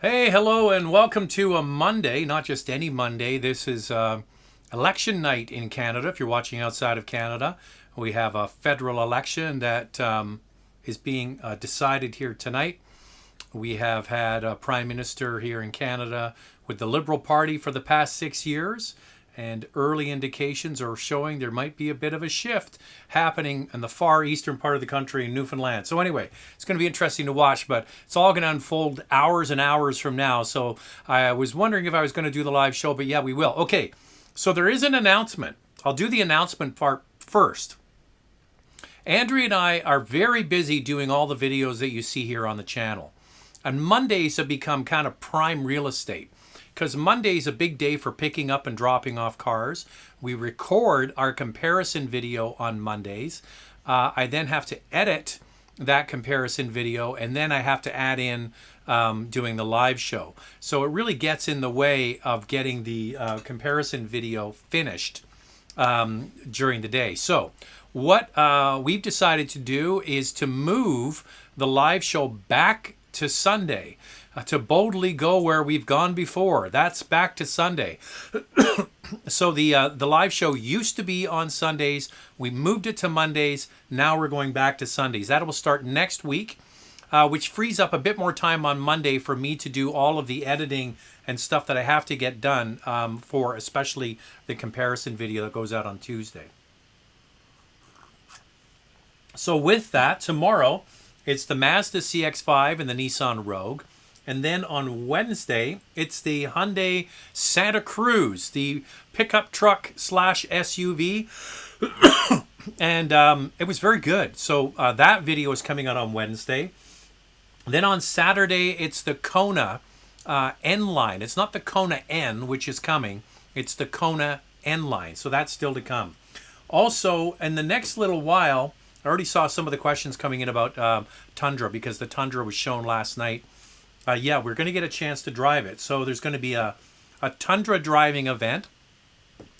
Hey, hello, and welcome to a Monday, not just any Monday. This is election night in Canada. If you're watching outside of Canada, we have a federal election that is being decided here tonight. We have had a prime minister here in Canada with the Liberal Party for the past 6 years, and early indications are showing there might be a bit of a shift happening in the far eastern part of the country in Newfoundland. So anyway, it's going to be interesting to watch, but it's all going to unfold hours and hours from now. So I was wondering if I was going to do the live show, but yeah, we will. Okay, so there is an announcement. I'll do the announcement part first. Andrea and I are very busy doing all the videos that you see here on the channel. And Mondays have become kind of prime real estate because Monday is a big day for picking up and dropping off cars. We record our comparison video on Mondays. I then have to edit that comparison video, and then I have to add in doing the live show. So it really gets in the way of getting the comparison video finished during the day. So what we've decided to do is to move the live show back to Sunday, to boldly go where we've gone before. That's back to Sunday. So the live show used to be on Sundays. We moved it to Mondays. Now we're going back to Sundays. That will start next week, which frees up a bit more time on Monday for me to do all of the editing and stuff that I have to get done for especially the comparison video that goes out on Tuesday. So with that, tomorrow, it's the Mazda CX-5 and the Nissan Rogue. And then on Wednesday, it's the Hyundai Santa Cruz, the pickup truck / SUV. And it was very good. So that video is coming out on Wednesday. Then on Saturday, it's the Kona N-Line. It's not the Kona N, which is coming. It's the Kona N-Line. So that's still to come. Also, in the next little while, I already saw some of the questions coming in about Tundra because the Tundra was shown last night. Yeah, we're going to get a chance to drive it. So there's going to be a Tundra driving event.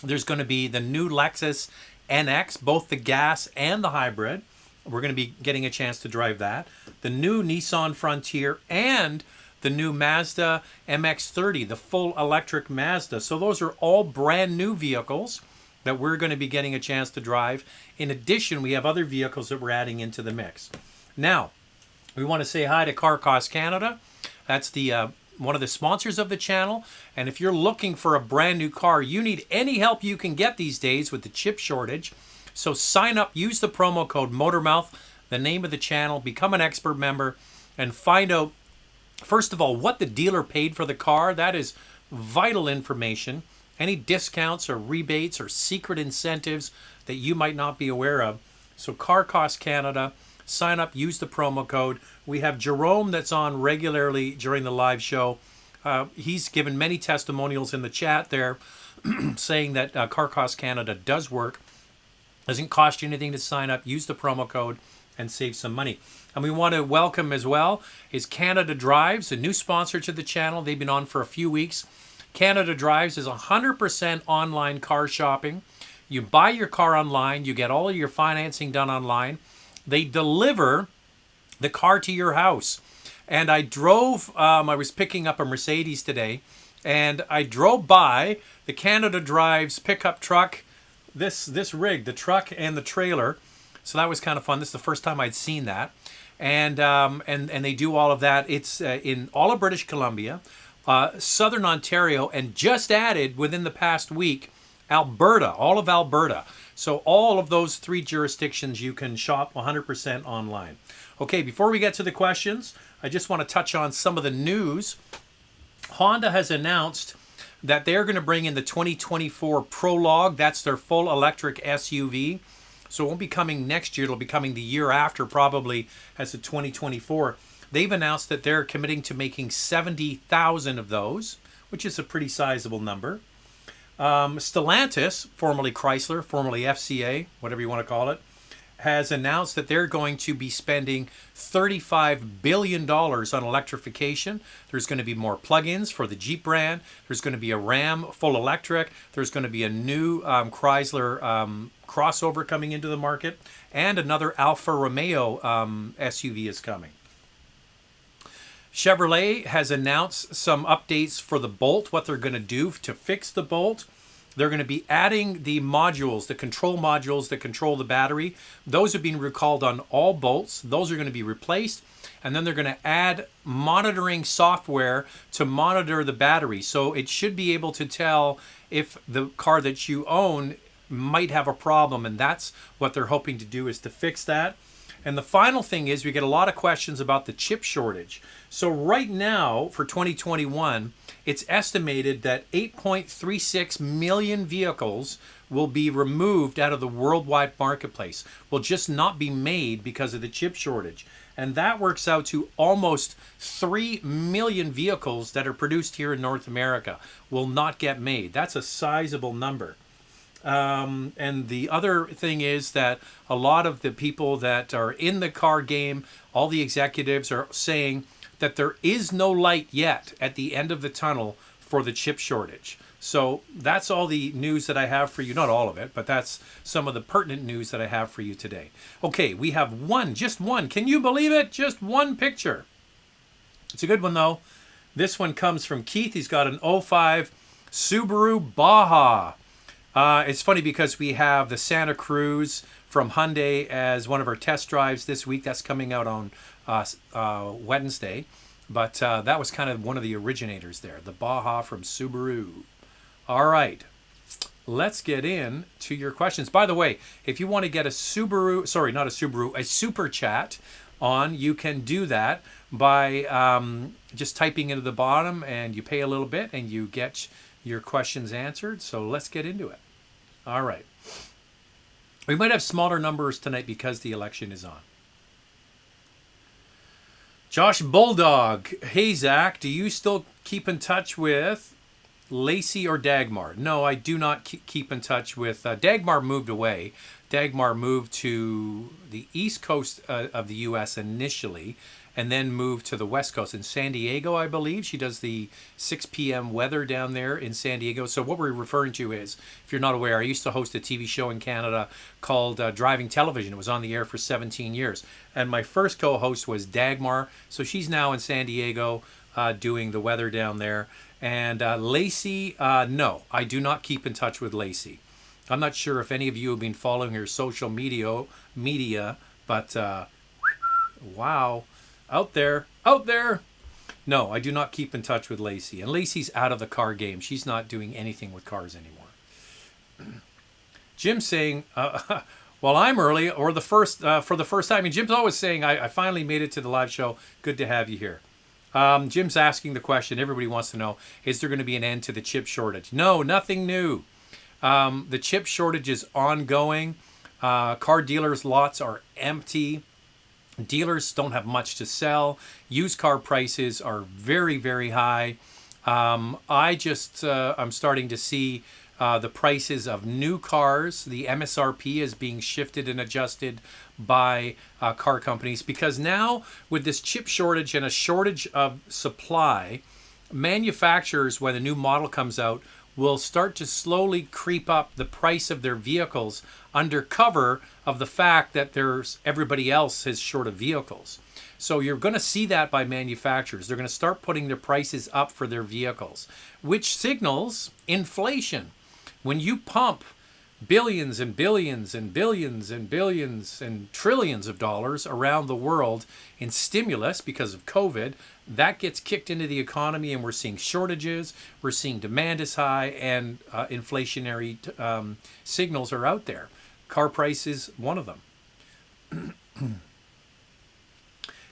There's going to be the new Lexus NX, both the gas and the hybrid. We're going to be getting a chance to drive that. The new Nissan Frontier and the new Mazda MX-30, the full electric Mazda. So those are all brand new vehicles that we're going to be getting a chance to drive. In addition, we have other vehicles that we're adding into the mix. Now, we want to say hi to Car Cost Canada. That's the one of the sponsors of the channel. And if you're looking for a brand new car, you need any help you can get these days with the chip shortage. So sign up, use the promo code MOTORMOUTH, the name of the channel, become an expert member, and find out, first of all, what the dealer paid for the car. That is vital information. Any discounts or rebates or secret incentives that you might not be aware of. So Car Cost Canada, sign up, use the promo code. We have Jerome that's on regularly during the live show. He's given many testimonials in the chat there saying that Car Cost Canada does work. Doesn't cost you anything to sign up. Use the promo code and save some money. And we want to welcome as well is Canada Drives, a new sponsor to the channel. They've been on for a few weeks. Canada Drives is 100% online car shopping. You buy your car online. You get all of your financing done online. They deliver the car to your house. And I drove, I was picking up a Mercedes today, and I drove by the Canada Drives pickup truck, this rig, the truck and the trailer. So that was kind of fun. This is the first time I'd seen that. And they do all of that. It's in all of British Columbia, Southern Ontario, and just added within the past week, Alberta, all of Alberta. So all of those 3 jurisdictions you can shop 100% online. Okay, before we get to the questions, I just want to touch on some of the news. Honda has announced that they're going to bring in the 2024 Prologue. That's their full electric SUV. So it won't be coming next year. It'll be coming the year after, probably as the 2024. They've announced that they're committing to making 70,000 of those, which is a pretty sizable number. Stellantis, formerly Chrysler, formerly FCA, whatever you want to call it, has announced that they're going to be spending $35 billion on electrification. There's going to be more plug-ins for the Jeep brand. There's going to be a Ram full electric. There's going to be a new Chrysler crossover coming into the market. And another Alfa Romeo SUV is coming. Chevrolet has announced some updates for the Bolt, what they're going to do to fix the Bolt. They're going to be adding the modules, the control modules that control the battery. Those have been recalled on all Bolts. Those are going to be replaced. And then they're going to add monitoring software to monitor the battery. So it should be able to tell if the car that you own might have a problem. And that's what they're hoping to do, is to fix that. And the final thing is, we get a lot of questions about the chip shortage. So right now, for 2021, it's estimated that 8.36 million vehicles will be removed out of the worldwide marketplace, will just not be made because of the chip shortage. And that works out to almost 3 million vehicles that are produced here in North America will not get made. That's a sizable number. And the other thing is that a lot of the people that are in the car game, all the executives, are saying that there is no light yet at the end of the tunnel for the chip shortage. So that's all the news that I have for you. Not all of it, but that's some of the pertinent news that I have for you today. Okay, we have just one. Can you believe it? Just one picture. It's a good one, though. This one comes from Keith. He's got an '05 Subaru Baja. It's funny because we have the Santa Cruz from Hyundai as one of our test drives this week. That's coming out on Wednesday. But that was kind of one of the originators there, the Baja from Subaru. All right, let's get in to your questions. By the way, if you want to get a Subaru, sorry, not a Subaru, a Super Chat on, you can do that by just typing into the bottom, and you pay a little bit and you get your questions answered. So let's get into it. All right. We might have smaller numbers tonight because the election is on. Josh Bulldog. Hey, Zach, do you still keep in touch with Lacey or Dagmar? No, I do not keep in touch with... Dagmar moved away. Dagmar moved to the east coast of the U.S. initially, and then moved to the west coast in San Diego, I believe. She does the 6 p.m. weather down there in San Diego. So what we're referring to is, if you're not aware, I used to host a TV show in Canada called Driving Television. It was on the air for 17 years. And my first co-host was Dagmar. So she's now in San Diego doing the weather down there. And Lacey, no, I do not keep in touch with Lacey. I'm not sure if any of you have been following her social media, but wow. Out there. No, I do not keep in touch with Lacey. And Lacey's out of the car game. She's not doing anything with cars anymore. Jim's saying, well, I'm early, or for the first time. And Jim's always saying, I finally made it to the live show. Good to have you here. Jim's asking the question, everybody wants to know, is there going to be an end to the chip shortage? No, nothing new. The chip shortage is ongoing. Car dealers' lots are empty. Dealers don't have much to sell. Used car prices are very, very high. I'm starting to see the prices of new cars. The MSRP is being shifted and adjusted by car companies, because now with this chip shortage and a shortage of supply, manufacturers, when a new model comes out, will start to slowly creep up the price of their vehicles under cover of the fact that everybody else is short of vehicles. So you're going to see that by manufacturers. They're going to start putting their prices up for their vehicles, which signals inflation. When you pump billions and billions and billions and billions and trillions of dollars around the world in stimulus because of COVID, that gets kicked into the economy, and we're seeing shortages, we're seeing demand is high, and inflationary signals are out there. Car prices, one of them.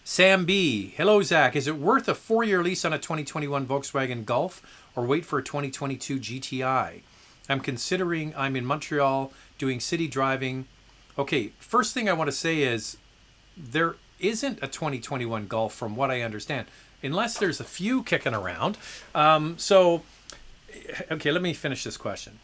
Sam B. Hello, Zach. Is it worth a 4-year lease on a 2021 Volkswagen Golf, or wait for a 2022 GTI? I'm in Montreal doing city driving. Okay, first thing I want to say is there isn't a 2021 Golf from what I understand, unless there's a few kicking around. Okay, let me finish this question.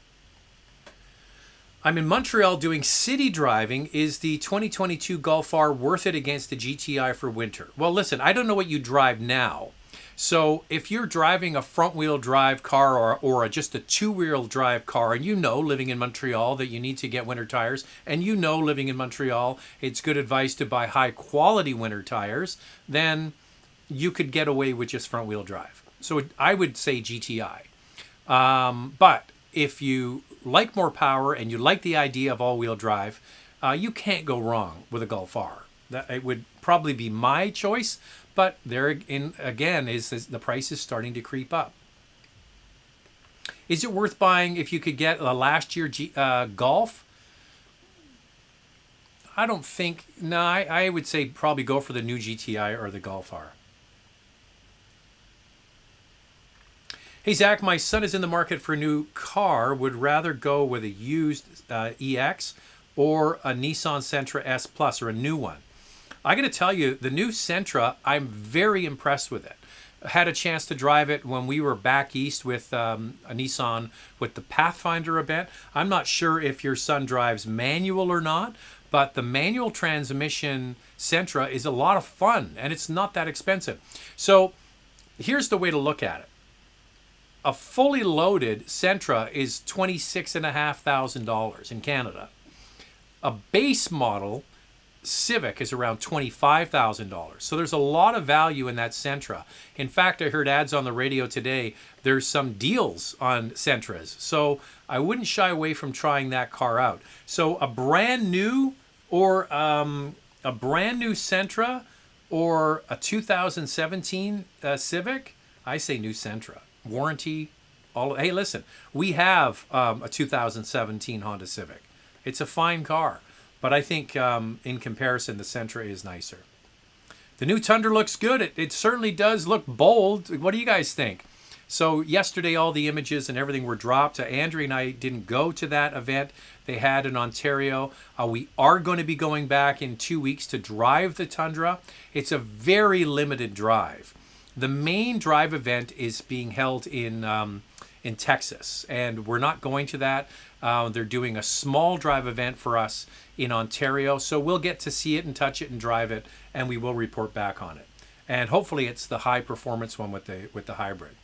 I'm in Montreal doing city driving. Is the 2022 Golf R worth it against the GTI for winter? Well, listen, I don't know what you drive now. So if you're driving a front-wheel drive car or just a two-wheel drive car, and living in Montreal, that you need to get winter tires, and living in Montreal, it's good advice to buy high-quality winter tires, then you could get away with just front wheel drive. So I would say GTI. But if you like more power and you like the idea of all-wheel drive, you can't go wrong with a Golf R. It would probably be my choice, but there again is the price is starting to creep up. Is it worth buying if you could get a last year Golf? I don't think. No, I would say probably go for the new GTI or the Golf R. Hey, Zach, my son is in the market for a new car. Would rather go with a used EX or a Nissan Sentra S Plus or a new one. I got to tell you, the new Sentra, I'm very impressed with it. I had a chance to drive it when we were back east with a Nissan with the Pathfinder event. I'm not sure if your son drives manual or not, but the manual transmission Sentra is a lot of fun, and it's not that expensive. So here's the way to look at it. A fully loaded Sentra is $26,500 in Canada. A base model Civic is around $25,000. So there's a lot of value in that Sentra. In fact, I heard ads on the radio today. There's some deals on Sentras. So I wouldn't shy away from trying that car out. So a brand new or a brand new Sentra or a 2017 Civic, I say new Sentra. Warranty, all. Hey, listen, we have a 2017 Honda Civic. It's a fine car, but I think in comparison, the Sentra is nicer. The new Tundra looks good. It certainly does look bold. What do you guys think? So yesterday, all the images and everything were dropped. Andrea and I didn't go to that event they had in Ontario. We are going to be going back in 2 weeks to drive the Tundra. It's a very limited drive. The main drive event is being held in Texas, and we're not going to that. They're doing a small drive event for us in Ontario, so we'll get to see it and touch it and drive it, and we will report back on it. And hopefully it's the high performance one with the hybrid.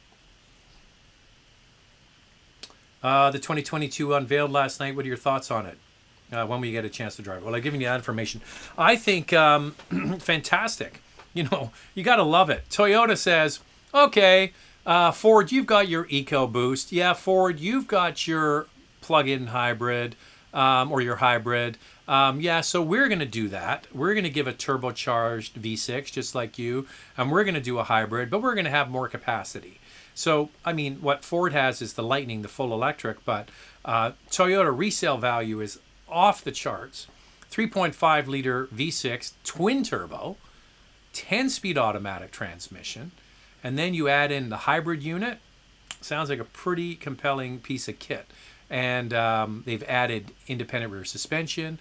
The 2022 unveiled last night. What are your thoughts on it? When we get a chance to drive it? Well, I've given you that information. I think fantastic. You know, you got to love it. Toyota says, okay, Ford, you've got your EcoBoost. Yeah, Ford, you've got your plug-in hybrid or your hybrid. Yeah, so we're going to do that. We're going to give a turbocharged V6 just like you, and we're going to do a hybrid, but we're going to have more capacity. So, I mean, what Ford has is the Lightning, the full electric, but Toyota resale value is off the charts. 3.5 liter V6 twin turbo, 10-speed automatic transmission, and then you add in the hybrid unit. Sounds like a pretty compelling piece of kit. And they've added independent rear suspension,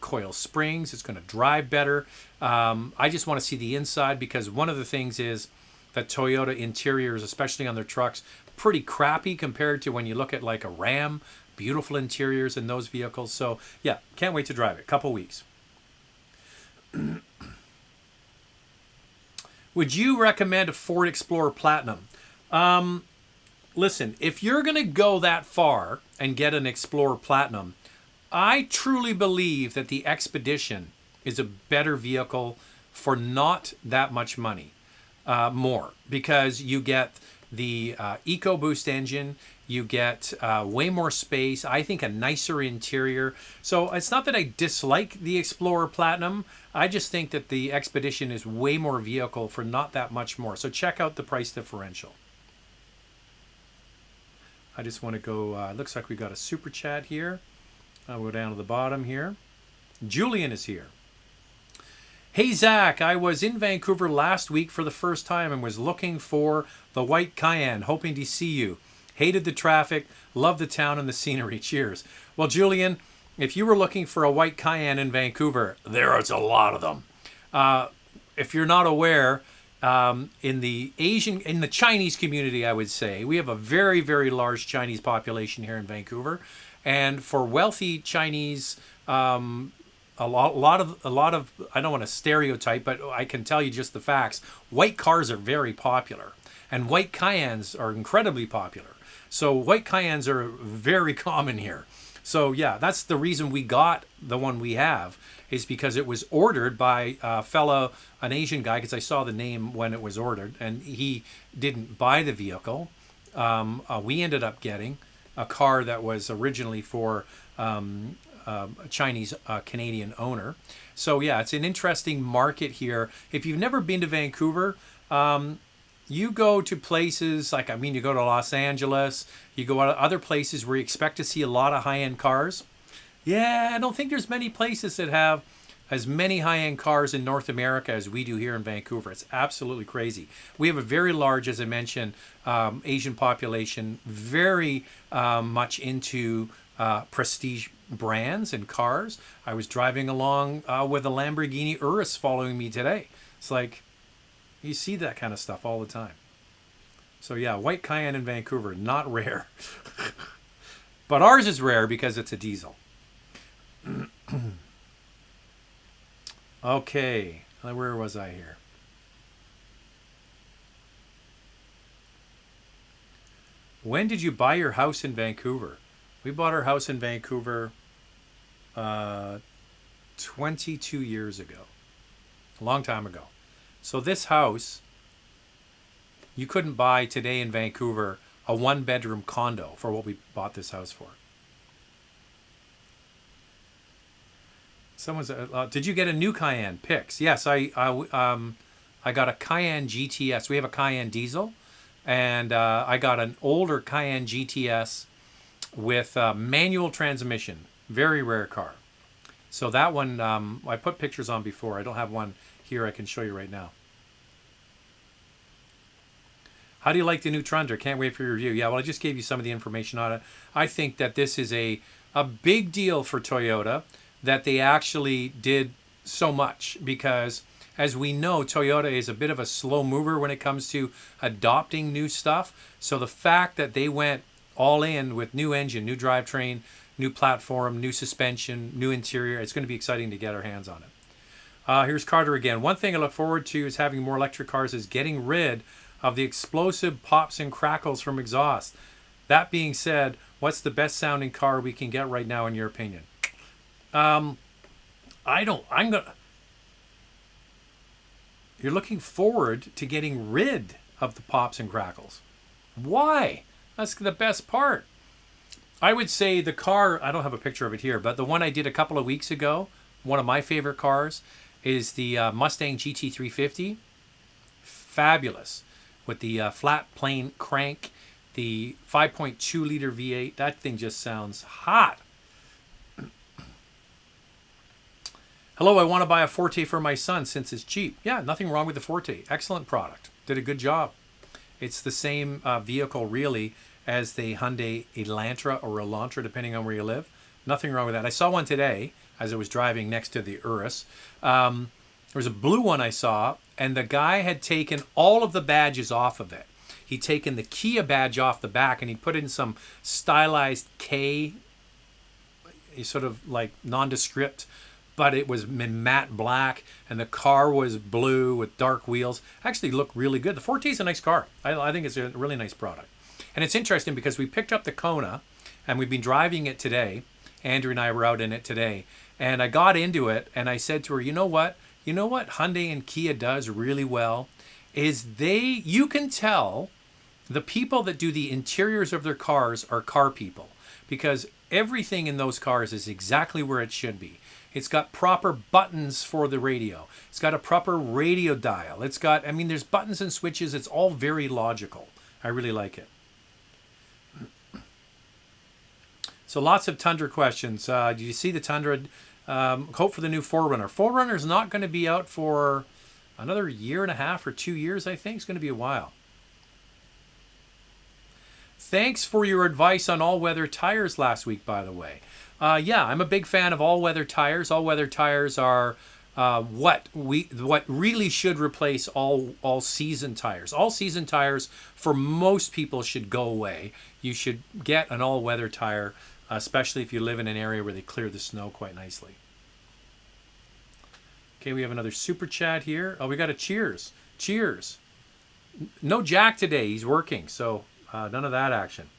coil springs. It's going to drive better. I just want to see the inside because one of the things is that Toyota interiors, especially on their trucks, pretty crappy compared to when you look at like a Ram. Beautiful interiors in those vehicles. So yeah, can't wait to drive it. Couple weeks. Would you recommend a Ford Explorer Platinum? Listen, if you're going to go that far and get an Explorer Platinum, I truly believe that the Expedition is a better vehicle for not that much money more, because you get the EcoBoost engine, you get way more space, I think a nicer interior. So it's not that I dislike the Explorer Platinum, I just think that the Expedition is way more vehicle for not that much more. So check out the price differential. I just want to go, looks like we got a super chat here. I'll go down to the bottom here. Julian is here. Hey Zach, I was in Vancouver last week for the first time and was looking for the white Cayenne, hoping to see you. Hated the traffic, loved the town and the scenery. Cheers. Well, Julian, if you were looking for a white Cayenne in Vancouver, there is a lot of them. If you're not aware, in the Chinese community, I would say, we have a very, very large Chinese population here in Vancouver. And for wealthy Chinese, a lot of, I don't want to stereotype, but I can tell you just the facts. White cars are very popular, and white Cayennes are incredibly popular. So white Cayennes are very common here. So yeah, that's the reason we got the one we have, is because it was ordered by an Asian guy, because I saw the name when it was ordered, and he didn't buy the vehicle. We ended up getting a car that was originally for a Chinese Canadian owner. So yeah, it's an interesting market here. If you've never been to Vancouver, you go to places like, you go to Los Angeles, you go to other places where you expect to see a lot of high-end cars. Yeah, I don't think there's many places that have as many high-end cars in North America as we do here in Vancouver. It's absolutely crazy. We have a very large, as I mentioned, Asian population, very much into prestige brands and cars. I was driving along with a Lamborghini Urus following me today. It's like, you see that kind of stuff all the time. So yeah, white Cayenne in Vancouver, not rare. But ours is rare because it's a diesel. Okay, where was I here? When did you buy your house in Vancouver? We bought our house in Vancouver 22 years ago. A long time ago. So this house, you couldn't buy today in Vancouver a one-bedroom condo for what we bought this house for. Someone's, did you get a new Cayenne? Pics. Yes, I got a Cayenne GTS. We have a Cayenne diesel, and I got an older Cayenne GTS with manual transmission. Very rare car. So that one, I put pictures on before. I don't have one here I can show you right now. How do you like the new Tundra? Can't wait for your review. Yeah, well, I just gave you some of the information on it. I think that this is a big deal for Toyota, that they actually did so much, because as we know, Toyota is a bit of a slow mover when it comes to adopting new stuff. So the fact that they went all in with new engine, new drivetrain, new platform, new suspension, new interior, it's going to be exciting to get our hands on it. Here's Carter again. One thing I look forward to is having more electric cars is getting rid of the explosive pops and crackles from exhaust. That being said, what's the best sounding car we can get right now in your opinion? You're looking forward to getting rid of the pops and crackles. Why? That's the best part. I would say the car, I don't have a picture of it here, but the one I did a couple of weeks ago, one of my favorite cars, is the Mustang GT350. Fabulous. With the flat plane crank, the 5.2 liter V8. That thing just sounds hot. Hello, I want to buy a Forte for my son since it's cheap. Yeah, nothing wrong with the Forte. Excellent product. Did a good job. It's the same vehicle, really, as the Hyundai Elantra or Elantra, depending on where you live. Nothing wrong with that. I saw one today as I was driving next to the Urus. There was a blue one I saw, and the guy had taken all of the badges off of it. He'd taken the Kia badge off the back, and he put in some stylized K, sort of like nondescript, but it was in matte black, and the car was blue with dark wheels. Actually looked really good. The Forte is a nice car. I think it's a really nice product. And it's interesting because we picked up the Kona, and we've been driving it today. Andrew and I were out in it today. And I got into it, and I said to her, you know what? You know what Hyundai and Kia does really well? Is you can tell the people that do the interiors of their cars are car people. Because everything in those cars is exactly where it should be. It's got proper buttons for the radio. It's got a proper radio dial. It's got, there's buttons and switches. It's all very logical. I really like it. So lots of Tundra questions. Do you see the Tundra? Hope for the new 4Runner. 4Runner is not going to be out for another year and a half or 2 years, I think. It's going to be a while. Thanks for your advice on all-weather tires last week, by the way. Yeah, I'm a big fan of all-weather tires. All-weather tires are what really should replace all-season tires. All-season tires, for most people, should go away. You should get an all-weather tire, especially if you live in an area where they clear the snow quite nicely. Okay, we have another super chat here. Oh, we got a cheers. Cheers. No Jack today. He's working, so none of that action.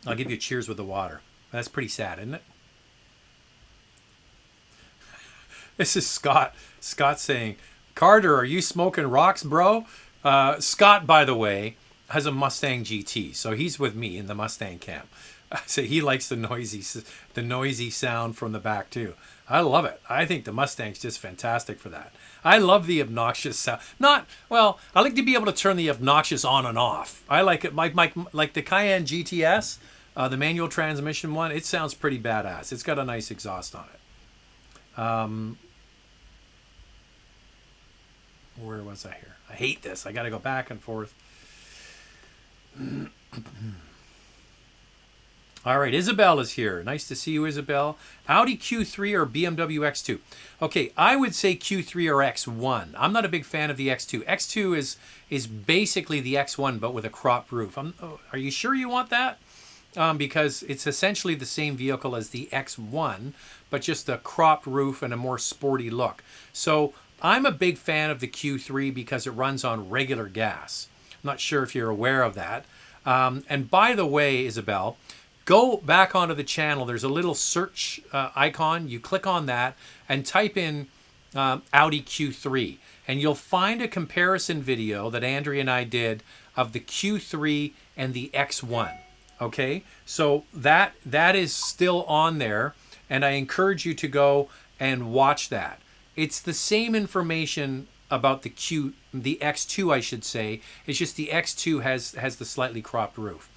I'll give you a cheers with the water. That's pretty sad, isn't it? This is Scott. Scott saying, Carter, are you smoking rocks, bro? Scott, by the way, has a Mustang GT, so he's with me in the Mustang camp. So he likes the noisy sound from the back too. I love it. I think the Mustang's just fantastic for that. I love the obnoxious sound. I like to be able to turn the obnoxious on and off. I like it. Like the Cayenne GTS, the manual transmission one. It sounds pretty badass. It's got a nice exhaust on it. Where was I here? I hate this. I got to go back and forth. All right, Isabel is here. Nice to see you, Isabel. Audi Q3 or BMW X2? Okay, I would say Q3 or X1. I'm not a big fan of the X2. X2 is basically the X1, but with a cropped roof. Are you sure you want that? Because it's essentially the same vehicle as the X1, but just a cropped roof and a more sporty look. So I'm a big fan of the Q3 because it runs on regular gas. I'm not sure if you're aware of that. And by the way, Isabel, go back onto the channel. There's a little search icon. You click on that and type in Audi Q3. And you'll find a comparison video that Andrea and I did of the Q3 and the X1. Okay? So that is still on there. And I encourage you to go and watch that. It's the same information about the X2, I should say. It's just the X2 has the slightly cropped roof.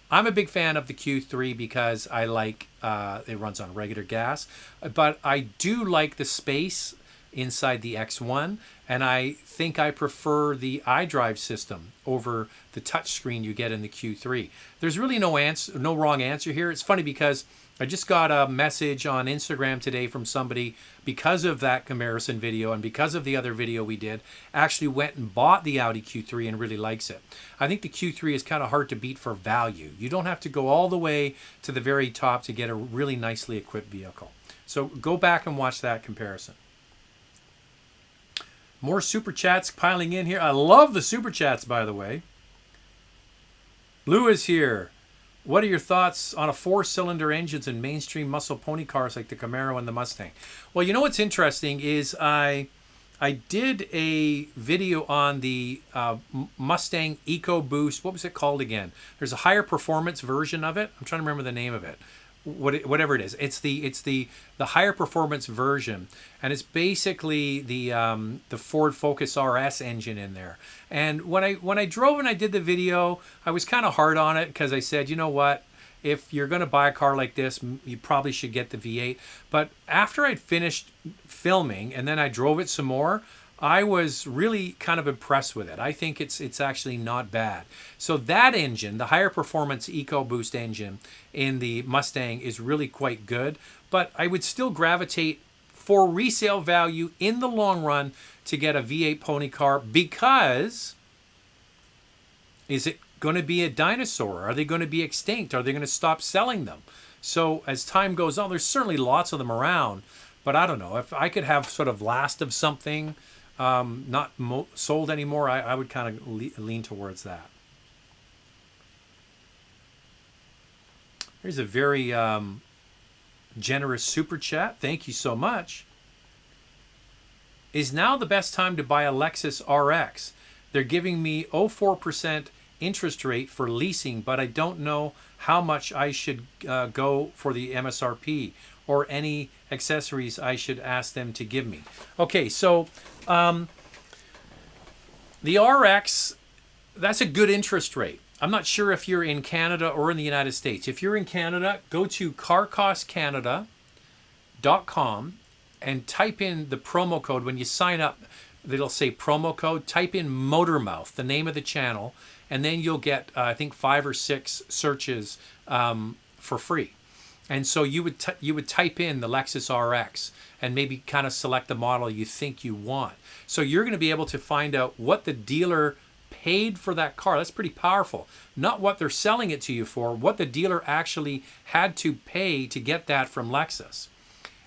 I'm a big fan of the Q3 because I like it runs on regular gas, but I do like the space inside the X1, and I think I prefer the iDrive system over the touchscreen you get in the Q3. There's really no wrong answer here. It's funny because I just got a message on Instagram today from somebody because of that comparison video and because of the other video we did, actually went and bought the Audi Q3 and really likes it. I think the Q3 is kind of hard to beat for value. You don't have to go all the way to the very top to get a really nicely equipped vehicle. So go back and watch that comparison. More super chats piling in here. I love the super chats, by the way. Lou is here. What are your thoughts on a 4-cylinder engines in mainstream muscle pony cars like the Camaro and the Mustang? Well, you know what's interesting is I did a video on the Mustang EcoBoost. What was it called again? There's a higher performance version of it. I'm trying to remember the name of it. Whatever it is, it's the higher performance version, and it's basically the Ford Focus RS engine in there. And when I drove and I did the video, I was kind of hard on it because I said, you know what, if you're going to buy a car like this, you probably should get the V8. But after I'd finished filming and then I drove it some more, I was really kind of impressed with it. I think it's actually not bad. So that engine, the higher performance EcoBoost engine in the Mustang, is really quite good. But I would still gravitate for resale value in the long run to get a V8 pony car, because is it going to be a dinosaur? Are they going to be extinct? Are they going to stop selling them? So as time goes on, there's certainly lots of them around, but I don't know. If I could have sort of last of something not sold anymore, I would kind of lean towards that. Here's a very generous super chat. Thank you so much. Is now the best time to buy a Lexus RX? They're giving me 0.4% interest rate for leasing, but I don't know how much I should go for the MSRP or any accessories I should ask them to give me. Okay, so the RX, that's a good interest rate. I'm not sure if you're in Canada or in the United States. If you're in Canada, go to carcostcanada.com and type in the promo code. When you sign up, it'll say promo code. Type in Motormouth, the name of the channel, and then you'll get, I think, 5 or 6 searches for free. And so you would type in the Lexus RX and maybe kind of select the model you think you want. So you're going to be able to find out what the dealer paid for that car. That's pretty powerful. Not what they're selling it to you for, what the dealer actually had to pay to get that from Lexus.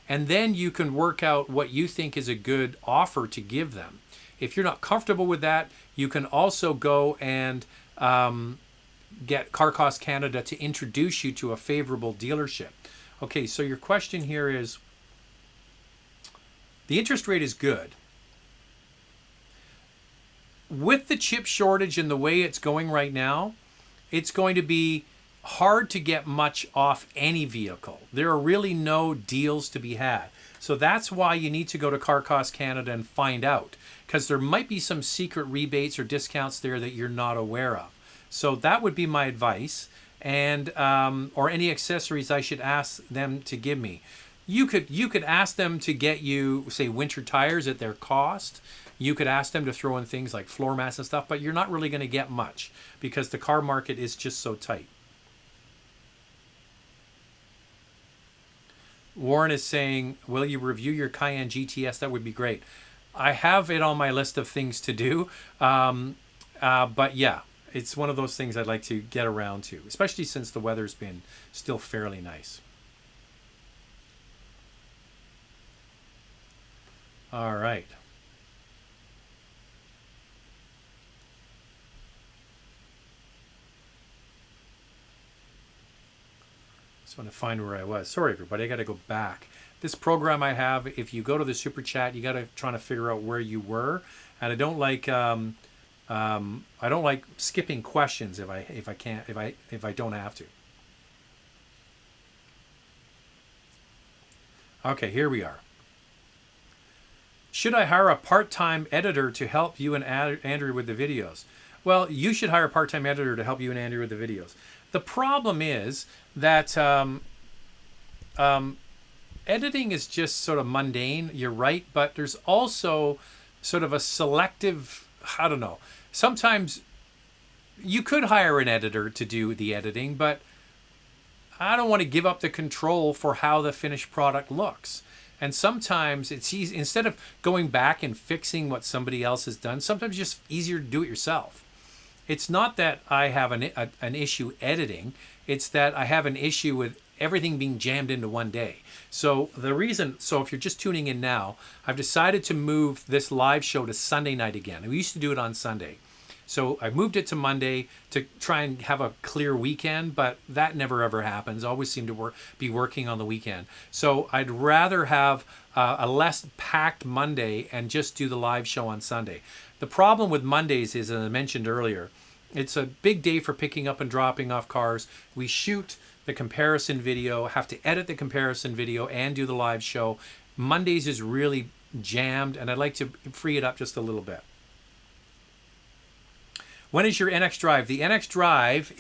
And then you can work out what you think is a good offer to give them. If you're not comfortable with that, you can also go and get Car Cost Canada to introduce you to a favorable dealership. Okay, so your question here is, the interest rate is good. With the chip shortage and the way it's going right now, it's going to be hard to get much off any vehicle. There are really no deals to be had. So that's why you need to go to Car Cost Canada and find out, because there might be some secret rebates or discounts there that you're not aware of. So that would be my advice, and or any accessories I should ask them to give me. You could ask them to get you, say, winter tires at their cost. You could ask them to throw in things like floor mats and stuff, but you're not really going to get much because the car market is just so tight. Warren is saying, will you review your Cayenne GTS? That would be great. I have it on my list of things to do. But yeah, it's one of those things I'd like to get around to, especially since the weather's been still fairly nice. All right. Just want to find where I was. Sorry, everybody. I got to go back. This program I have, if you go to the super chat, you got to try to figure out where you were. And I don't like skipping questions if I don't have to. Okay, here we are. Should I hire a part-time editor to help you and Andrew with the videos? Well, you should hire a part-time editor to help you and Andrew with the videos. The problem is that editing is just sort of mundane. You're right, but there's also sort of a selective, I don't know. Sometimes you could hire an editor to do the editing, but I don't want to give up the control for how the finished product looks. And sometimes it's easy, instead of going back and fixing what somebody else has done, sometimes it's just easier to do it yourself. It's not that I have an issue editing, it's that I have an issue with everything being jammed into one day. So if you're just tuning in now, I've decided to move this live show to Sunday night again. We used to do it on Sunday. So I moved it to Monday to try and have a clear weekend, but that never ever happens. I always seem to be working on the weekend. So I'd rather have a less packed Monday and just do the live show on Sunday. The problem with Mondays is, as I mentioned earlier, it's a big day for picking up and dropping off cars. We shoot the comparison video, have to edit the comparison video and do the live show. Mondays is really jammed, and I'd like to free it up just a little bit. When is your NX Drive? The NX Drive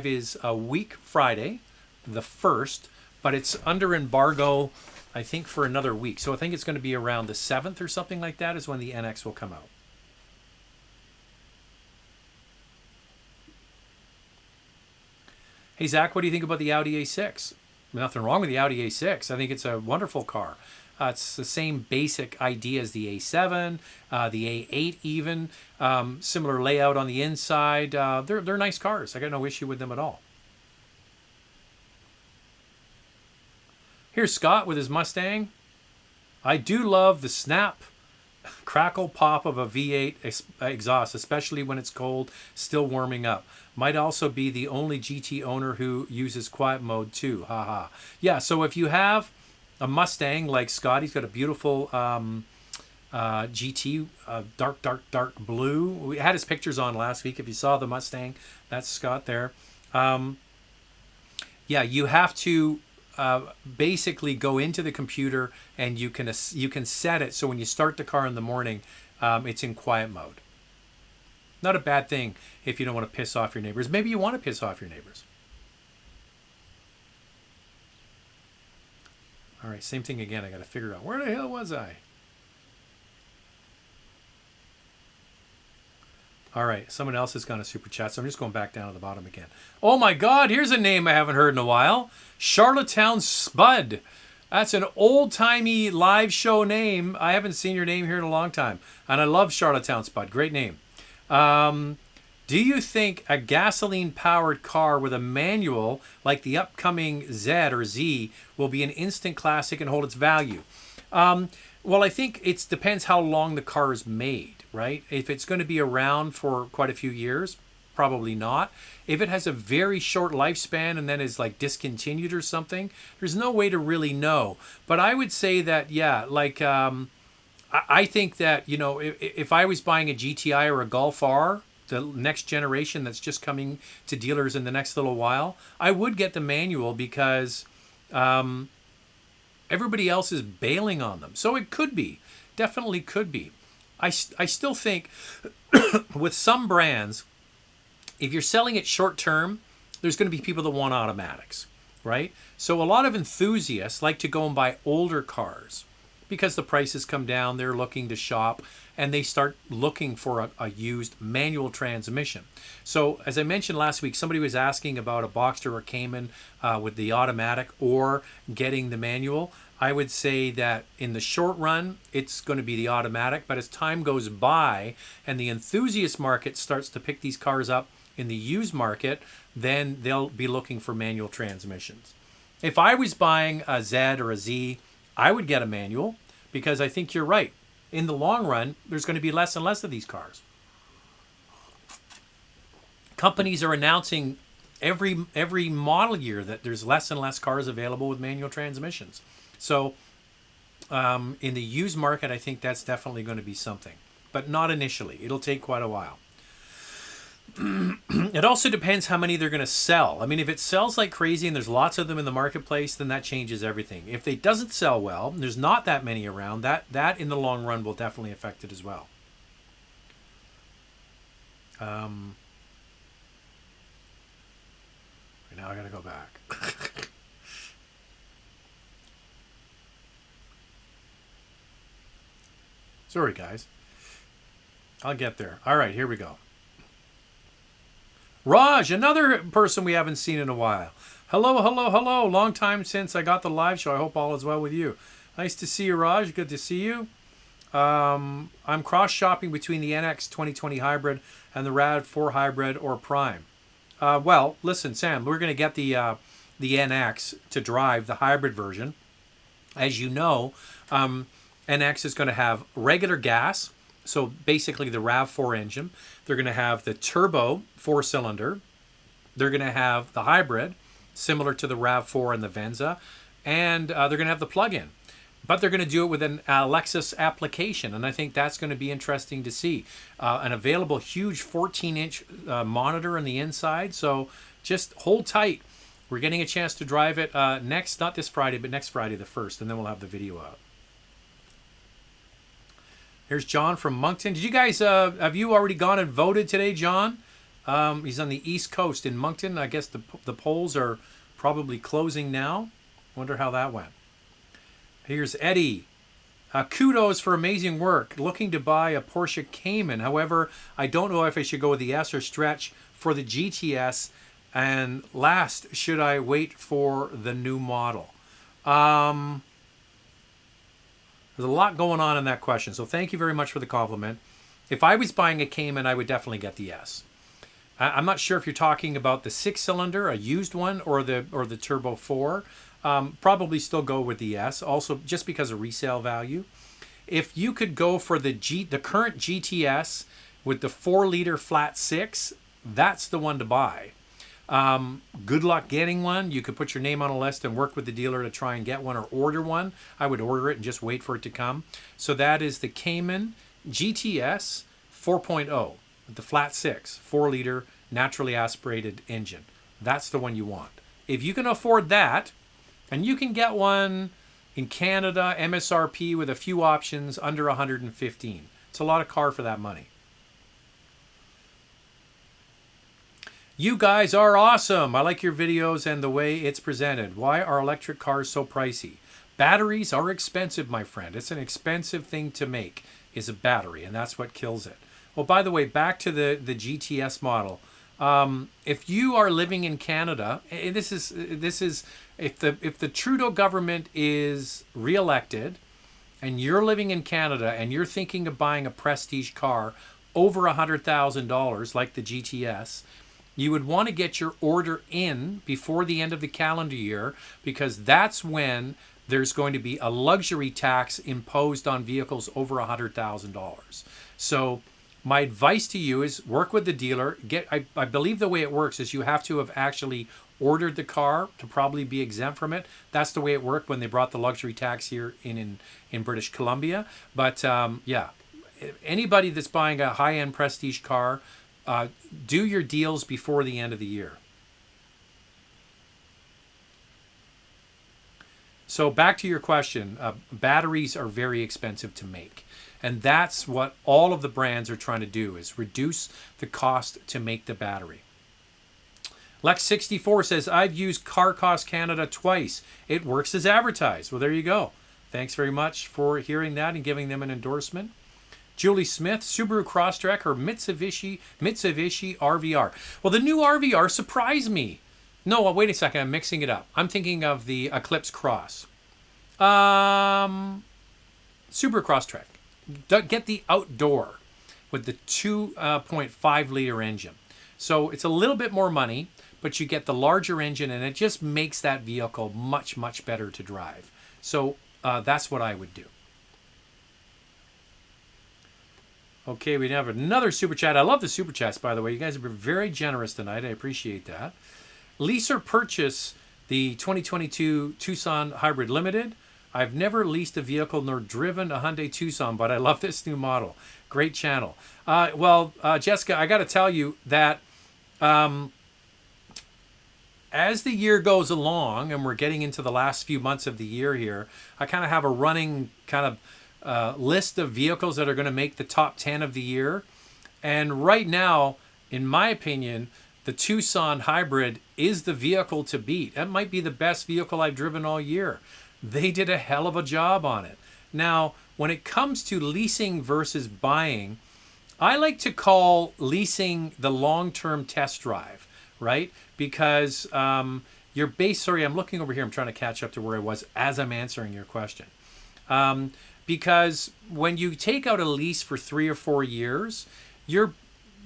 is a week Friday, the 1st, but it's under embargo, I think, for another week. So I think it's going to be around the 7th or something like that is when the NX will come out. Hey, Zach, what do you think about the Audi A6? Nothing wrong with the Audi A6. I think it's a wonderful car. It's the same basic idea as the A7, the A8 even. Similar layout on the inside. They're nice cars. I got no issue with them at all. Here's Scott with his Mustang. I do love the snap, crackle pop of a V8 exhaust, especially when it's cold, still warming up. Might also be the only GT owner who uses quiet mode too. Haha. Yeah, so if you have a Mustang like Scott, he's got a beautiful GT, dark blue. We had his pictures on last week. If you saw the Mustang, that's Scott there. Yeah, you have to basically go into the computer and you can set it so when you start the car in the morning, it's in quiet mode. Not a bad thing if you don't want to piss off your neighbors. Maybe you want to piss off your neighbors. All right, same thing again. I got to figure out where the hell was I? All right, someone else has gone to super chat, so I'm just going back down to the bottom again. Oh my God, here's a name I haven't heard in a while. Charlottetown Spud. That's an old-timey live show name. I haven't seen your name here in a long time. And I love Charlottetown Spud. Great name. Do you think a gasoline-powered car with a manual like the upcoming Z or Z will be an instant classic and hold its value? Well, I think it depends how long the car is made. right? If it's going to be around for quite a few years, probably not. If it has a very short lifespan and then is like discontinued or something, there's no way to really know. But I would say that, yeah, like I think that, you know, if I was buying a GTI or a Golf R, the next generation that's just coming to dealers in the next little while, I would get the manual because everybody else is bailing on them. So it could be, definitely could be. I still think with some brands, if you're selling it short term, there's going to be people that want automatics, right? So a lot of enthusiasts like to go and buy older cars because the prices come down, they're looking to shop, and they start looking for a used manual transmission. So as I mentioned last week, somebody was asking about a Boxster or Cayman with the automatic or getting the manual. I would say that in the short run, it's going to be the automatic, but as time goes by and the enthusiast market starts to pick these cars up in the used market, then they'll be looking for manual transmissions. If I was buying a Z or a Z, I would get a manual because I think you're right. In the long run, there's going to be less and less of these cars. Companies are announcing every model year that there's less and less cars available with manual transmissions. So in the used market, I think that's definitely going to be something, but not initially. It'll take quite a while. It also depends how many they're going to sell. I mean, if it sells like crazy and there's lots of them in the marketplace, then that changes everything. If it doesn't sell well, there's not that many around, that in the long run will definitely affect it as well. Right now I got to go back. Sorry, guys. I'll get there. All right, here we go. Raj, another person we haven't seen in a while. Hello, hello, hello. Long time since I got the live show. I hope all is well with you. Nice to see you, Raj. Good to see you. I'm cross-shopping between the NX 2020 Hybrid and the RAV4 Hybrid or Prime. Well, listen, Sam, we're going to get the NX to drive the hybrid version. As you know, NX is going to have regular gas, so basically the RAV4 engine. They're going to have the turbo 4-cylinder. They're going to have the hybrid, similar to the RAV4 and the Venza. And they're going to have the plug-in. But they're going to do it with an Lexus application. And I think that's going to be interesting to see. An available huge 14-inch monitor on the inside. So just hold tight. We're getting a chance to drive it next, not this Friday, but next Friday the 1st. And then we'll have the video out. Here's John from Moncton. Did you guys, have you already gone and voted today, John? He's on the East Coast in Moncton. I guess the polls are probably closing now. Wonder how that went. Here's Eddie. Kudos for amazing work. Looking to buy a Porsche Cayman. However, I don't know if I should go with the S or stretch for the GTS. And last, should I wait for the new model? There's a lot going on in that question, so thank you very much for the compliment. If I was buying a Cayman, I would definitely get the S. I'm not sure if you're talking about the 6-cylinder, a used one, or the Turbo 4. Probably still go with the S, also just because of resale value. If you could go for the current GTS with the 4-liter flat 6, that's the one to buy. Good luck getting one. You could put your name on a list and work with the dealer to try and get one or order one. I would order it and just wait for it to come. So that is the Cayman GTS 4.0 with the flat 6, 4-liter naturally aspirated engine. That's the one you want. If you can afford that, and you can get one in Canada, MSRP with a few options under 115. It's a lot of car for that money. You guys are awesome. I like your videos and the way it's presented. Why are electric cars so pricey? Batteries are expensive, my friend. It's an expensive thing to make, is a battery, and that's what kills it. Well, by the way, back to the GTS model. If you are living in Canada, this is if the Trudeau government is reelected, and you're living in Canada and you're thinking of buying a prestige car over $100,000 like the GTS, you would want to get your order in before the end of the calendar year, because that's when there's going to be a luxury tax imposed on vehicles over $100,000. So My advice to you is work with the dealer. I believe the way it works is you have to have actually ordered the car to probably be exempt from it. That's the way it worked when they brought the luxury tax here in British Columbia. But yeah, anybody that's buying a high-end prestige car, do your deals before the end of the year. So back to your question, batteries are very expensive to make. And that's what all of the brands are trying to do, is reduce the cost to make the battery. Lex64 says, I've used Car Cost Canada twice. It works as advertised. Well, there you go. Thanks very much for hearing that and giving them an endorsement. Julie Smith, Subaru Crosstrek or Mitsubishi RVR. Well, the new RVR surprised me. No, wait a second. I'm mixing it up. I'm thinking of the Eclipse Cross. Subaru Crosstrek. Get the outdoor with the 2.5 liter engine. So it's a little bit more money, but you get the larger engine and it just makes that vehicle much, much better to drive. So that's what I would do. Okay, we have another super chat. I love the super chats, by the way. You guys have been very generous tonight. I appreciate that. Lease or purchase the 2022 Tucson Hybrid Limited. I've never leased a vehicle nor driven a Hyundai Tucson, but I love this new model. Great channel. Jessica, I got to tell you that as the year goes along and we're getting into the last few months of the year here, I kind of have a running kind of list of vehicles that are going to make the top 10 of the year. And right now, in my opinion, the Tucson Hybrid is the vehicle to beat. That might be the best vehicle I've driven all year. They did a hell of a job on it. Now, when it comes to leasing versus buying, I like to call leasing the long-term test drive, right? Because you're based, sorry, I'm looking over here. I'm trying to catch up to where I was as I'm answering your question. Because when you take out a lease for 3 or 4 years, you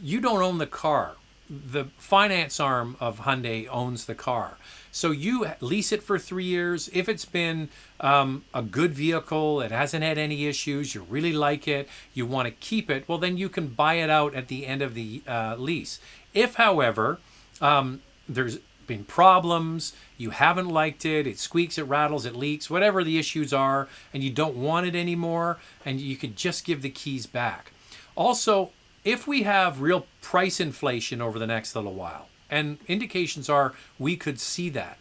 don't own the car. The finance arm of Hyundai owns the car. So you lease it for 3 years. If it's been a good vehicle, it hasn't had any issues, you really like it, you want to keep it, well, then you can buy it out at the end of the lease. If, however, there's been problems, you haven't liked it, it squeaks, it rattles, it leaks, whatever the issues are, and you don't want it anymore, and you could just give the keys back. Also, if we have real price inflation over the next little while, and indications are we could see that.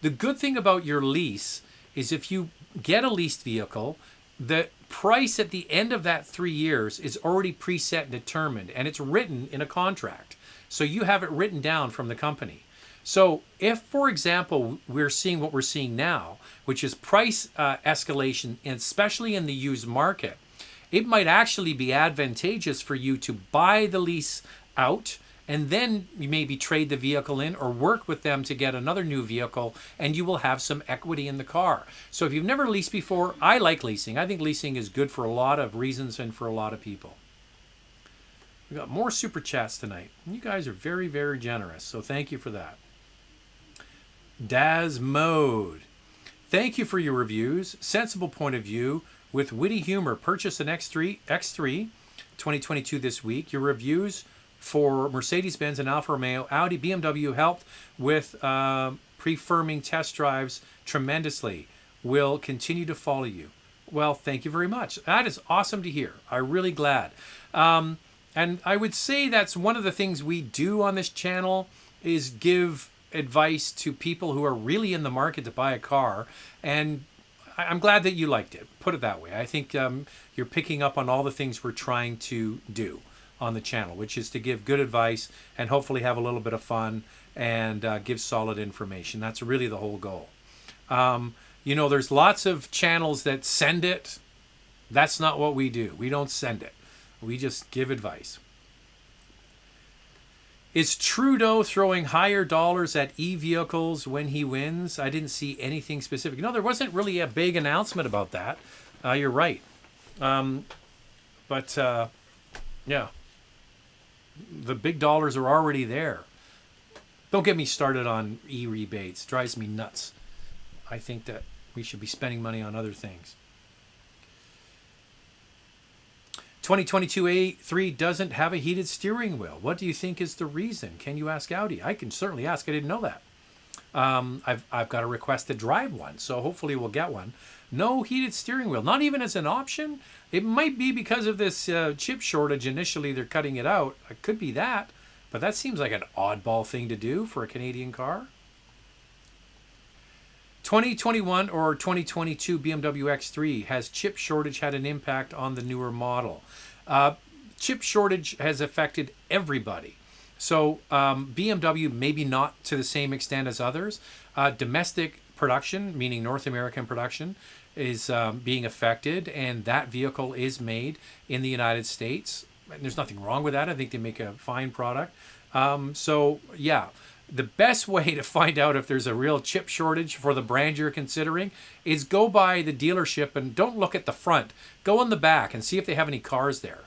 The good thing about your lease is if you get a leased vehicle, the price at the end of that 3 years is already preset and determined, and it's written in a contract. So you have it written down from the company. So if, for example, we're seeing what we're seeing now, which is price escalation, and especially in the used market, it might actually be advantageous for you to buy the lease out and then you maybe trade the vehicle in or work with them to get another new vehicle, and you will have some equity in the car. So if you've never leased before, I like leasing. I think leasing is good for a lot of reasons and for a lot of people. We got more super chats tonight. You guys are very, very generous, so thank you for that. Daz Mode. Thank you for your reviews. Sensible point of view with witty humor. Purchased an X3 2022 this week. Your reviews for Mercedes-Benz and Alfa Romeo, Audi, BMW helped with pre-firming test drives tremendously. Will continue to follow you. Well, thank you very much. That is awesome to hear. I'm really glad. And I would say that's one of the things we do on this channel is give advice to people who are really in the market to buy a car. And I'm glad that you liked it. Put it that way. I think you're picking up on all the things we're trying to do on the channel, which is to give good advice and hopefully have a little bit of fun and give solid information. That's really the whole goal. You know, there's lots of channels that send it. That's not what we do. We don't send it. We just give advice. Is Trudeau throwing higher dollars at e-vehicles when he wins? I didn't see anything specific. No, there wasn't really a big announcement about that. You're right. Yeah. The big dollars are already there. Don't get me started on e-rebates. Drives me nuts. I think that we should be spending money on other things. 2022 A3 doesn't have a heated steering wheel. What do you think is the reason? Can you ask Audi? I can certainly ask. I didn't know that. I've got a request to drive one, so hopefully we'll get one. No heated steering wheel, not even as an option. It might be because of this chip shortage. Initially, they're cutting it out. It could be that, but that seems like an oddball thing to do for a Canadian car. 2021 or 2022 BMW X3, has chip shortage had an impact on the newer model? Chip shortage has affected everybody. So BMW, maybe not to the same extent as others. Domestic production, meaning North American production, is being affected, and that vehicle is made in the United States. And there's nothing wrong with that. I think they make a fine product. So yeah, the best way to find out if there's a real chip shortage for the brand you're considering is go by the dealership and don't look at the front. Go on the back and see if they have any cars there.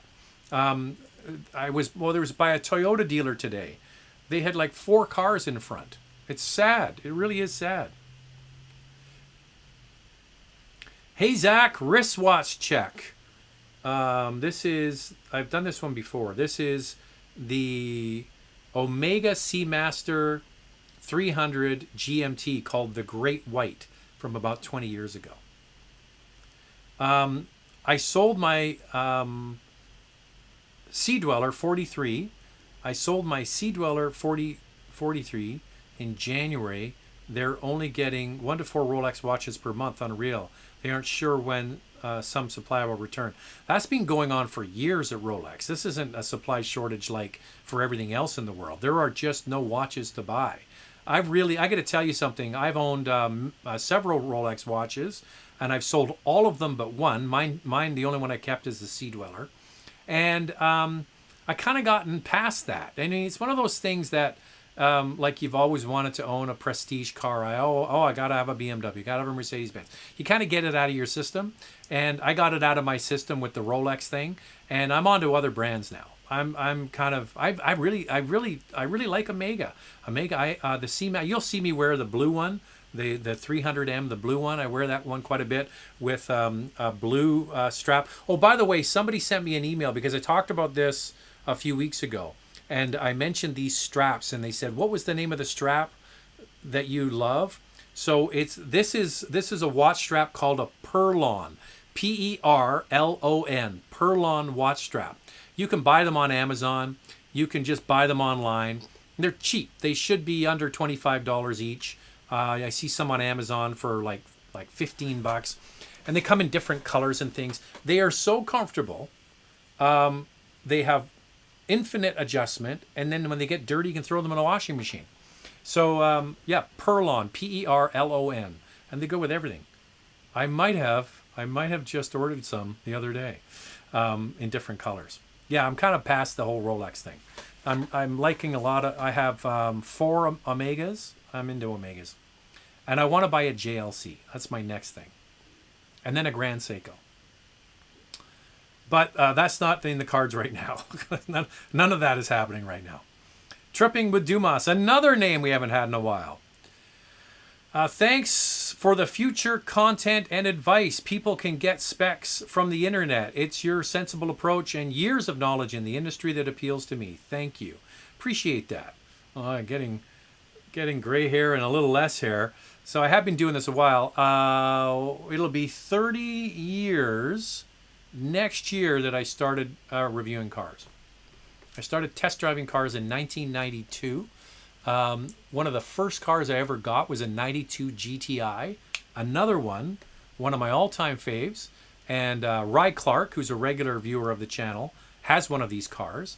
There was by a Toyota dealer today. They had like 4 cars in front. It's sad. It really is sad. Hey Zach, wristwatch check. I've done this one before. This is the Omega Seamaster 300 GMT called the Great White from about 20 years ago. I sold my Sea Dweller 43. I sold my Sea Dweller 43 in January. They're only getting 1 to 4 Rolex watches per month on Unreal. They aren't sure when some supply will return. That's been going on for years at Rolex. This isn't a supply shortage like for everything else in the world. There are just no watches to buy. I got to tell you something. I've owned several Rolex watches, and I've sold all of them but one. Mine, the only one I kept is the Sea Dweller. And I kind of gotten past that. I mean, it's one of those things that, like you've always wanted to own a prestige car. I got to have a BMW, got to have a Mercedes-Benz. You kind of get it out of your system. And I got it out of my system with the Rolex thing. And I'm on to other brands now. I really like Omega. The C-Max, you'll see me wear the blue one. The 300M, the blue one. I wear that one quite a bit with a blue strap. Oh, by the way, somebody sent me an email because I talked about this a few weeks ago. And I mentioned these straps, and they said, what was the name of the strap that you love? So this is a watch strap called a Perlon. Perlon. Perlon watch strap. You can buy them on Amazon. You can just buy them online. They're cheap. They should be under $25 each. I see some on Amazon for like $15, and they come in different colors and things. They are so comfortable. They have infinite adjustment, and then when they get dirty, you can throw them in a washing machine. So yeah, Perlon, Perlon, and they go with everything. I might have just ordered some the other day in different colors. Yeah, I'm kind of past the whole Rolex thing. I'm liking a lot of. I have 4 Omegas. I'm into Omegas, and I want to buy a JLC. That's my next thing, and then a Grand Seiko. But that's not in the cards right now. None of that is happening right now. Tripping with Dumas, another name we haven't had in a while. Thanks for the future content and advice. People can get specs from the internet. It's your sensible approach and years of knowledge in the industry that appeals to me. Thank you. Appreciate that. Getting gray hair and a little less hair. So I have been doing this a while. It'll be 30 years next year that I started reviewing cars. I started test driving cars in 1992. One of the first cars I ever got was a 92 GTI. Another one of my all-time faves, and Rye Clark, who's a regular viewer of the channel, has one of these cars,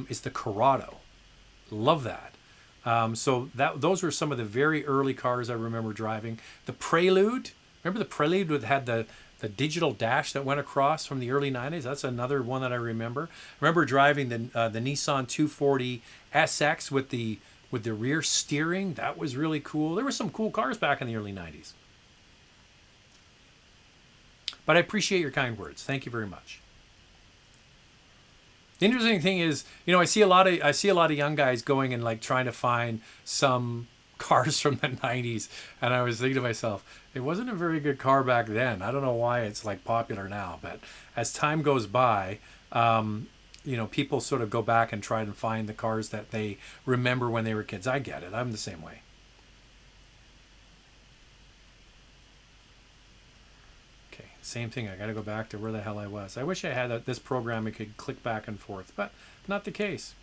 is the Corrado. Love that. So those were some of the very early cars I remember driving. The Prelude, remember the Prelude that had the digital dash that went across from the early 90s? That's another one that I remember. I remember driving the Nissan 240 SX with the rear steering. That was really cool. There were some cool cars back in the early 90s. But I appreciate your kind words. Thank you very much. The interesting thing is, I see a lot of young guys going and like trying to find some cars from the 90s, and I was thinking to myself, it wasn't a very good car back then. I don't know why it's like popular now, but as time goes by, people sort of go back and try to find the cars that they remember when they were kids. I get it. I'm the same way. Okay, same thing. I got to go back to where the hell I was. I wish I had this program I could click back and forth, but not the case.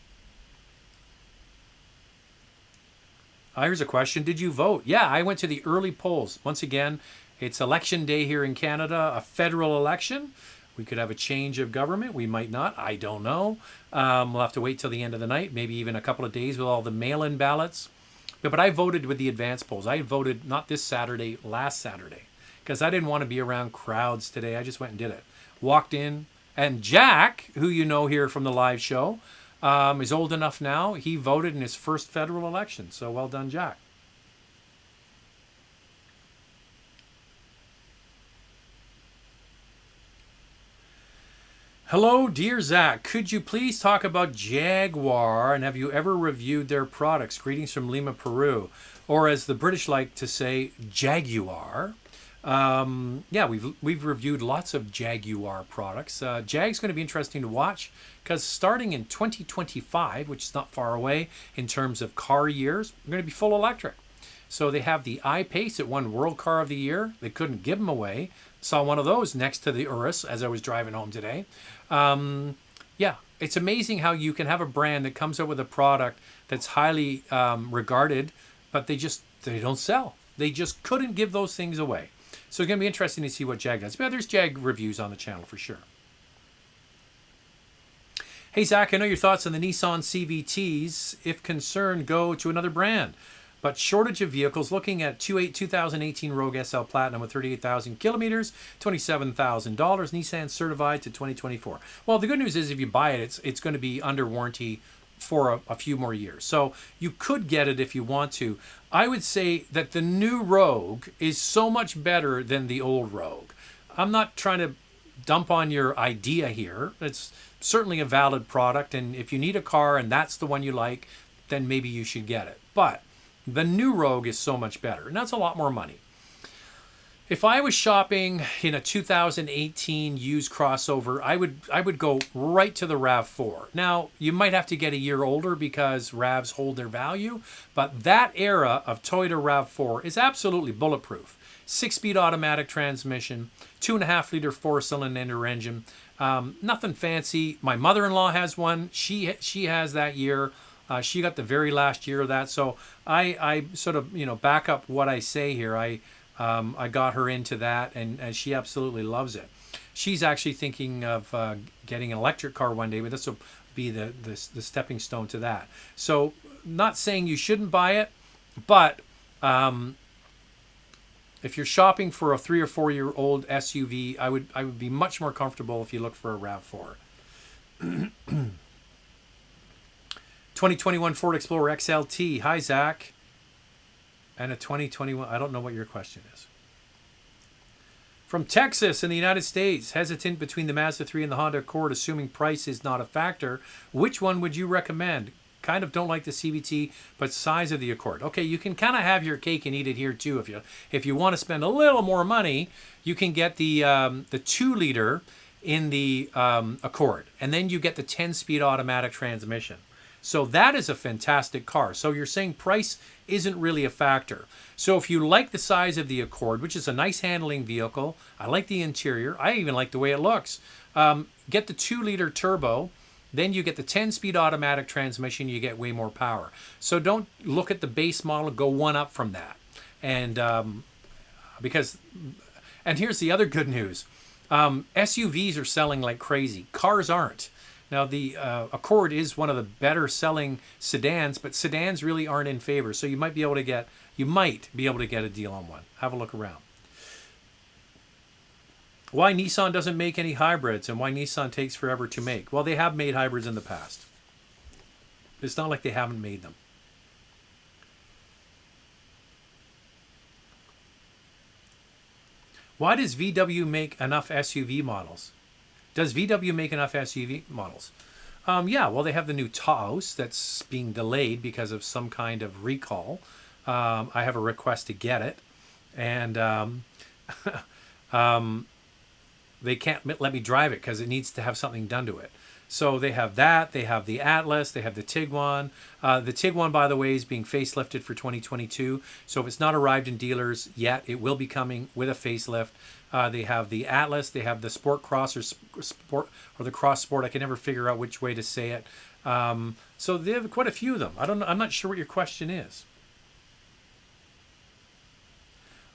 Here's a question. Did you vote? Yeah, I went to the early polls. Once again, it's election day here in Canada, a federal election. We could have a change of government. We might not. I don't know. We'll have to wait till the end of the night, maybe even a couple of days with all the mail-in ballots. But I voted with the advance polls. I voted not this Saturday, last Saturday, because I didn't want to be around crowds today. I just went and did it. Walked in, and Jack, who you know here from the live show, is old enough now. He voted in his first federal election. So well done, Jack. Hello, dear Zach. Could you please talk about Jaguar, and have you ever reviewed their products? Greetings from Lima, Peru. Or as the British like to say, Jaguar. Yeah, we've reviewed lots of Jaguar products. Jag's going to be interesting to watch because starting in 2025, which is not far away in terms of car years, we're going to be full electric. So they have the I-Pace. It won World Car of the Year. They couldn't give them away. Saw one of those next to the Urus as I was driving home today. Yeah, it's amazing how you can have a brand that comes out with a product that's highly regarded, but they don't sell. They just couldn't give those things away. So it's going to be interesting to see what Jag does. But there's Jag reviews on the channel for sure. Hey, Zach, I know your thoughts on the Nissan CVTs. If concerned, go to another brand. But shortage of vehicles, looking at 2018 Rogue SL Platinum with 38,000 kilometers, $27,000, Nissan certified to 2024. Well, the good news is if you buy it, it's going to be under warranty for a few more years. So you could get it if you want to. I would say that the new Rogue is so much better than the old Rogue. I'm not trying to dump on your idea here. It's certainly a valid product, and if you need a car and that's the one you like, then maybe you should get it. But the new Rogue is so much better, and that's a lot more money. If I was shopping in a 2018 used crossover, I would go right to the RAV4. Now, you might have to get a year older because RAVs hold their value, but that era of Toyota RAV4 is absolutely bulletproof. 6-speed automatic transmission, 2.5-liter 4-cylinder engine, nothing fancy. My mother-in-law has one. She has that year. She got the very last year of that. So I sort of back up what I say here. I got her into that, and she absolutely loves it. She's actually thinking of getting an electric car one day, but this will be the stepping stone to that. So not saying you shouldn't buy it, but if you're shopping for a 3 or 4 year old SUV, I would be much more comfortable if you look for a RAV4. 2021 Ford Explorer XLT. Hi, Zach. And a 2021, I don't know what your question is. From Texas in the United States, hesitant between the Mazda 3 and the Honda Accord, assuming price is not a factor. Which one would you recommend? Kind of don't like the CVT, but size of the Accord. Okay, you can kind of have your cake and eat it here too. If you want to spend a little more money, you can get the 2-liter in the Accord, and then you get the 10-speed automatic transmission. So that is a fantastic car. So you're saying price isn't really a factor. So if you like the size of the Accord, which is a nice handling vehicle, I like the interior, I even like the way it looks, get the 2-liter turbo, then you get the 10-speed automatic transmission, you get way more power. So don't look at the base model, go one up from that. And here's the other good news. SUVs are selling like crazy. Cars aren't. Now, the Accord is one of the better selling sedans, but sedans really aren't in favor. So you might be able to get a deal on one. Have a look around. Why Nissan doesn't make any hybrids and why Nissan takes forever to make. Well, they have made hybrids in the past. It's not like they haven't made them. Why does VW make enough SUV models? Does VW make enough SUV models? Yeah, well, they have the new Taos that's being delayed because of some kind of recall. I have a request to get it, and they can't let me drive it because it needs to have something done to it. So they have that. They have the Atlas. They have the Tiguan. The Tiguan, by the way, is being facelifted for 2022. So if it's not arrived in dealers yet, it will be coming with a facelift. They have the Atlas. They have the Sport Cross or Sport or the Cross Sport. I can never figure out which way to say it. So they have quite a few of them. I'm not sure what your question is.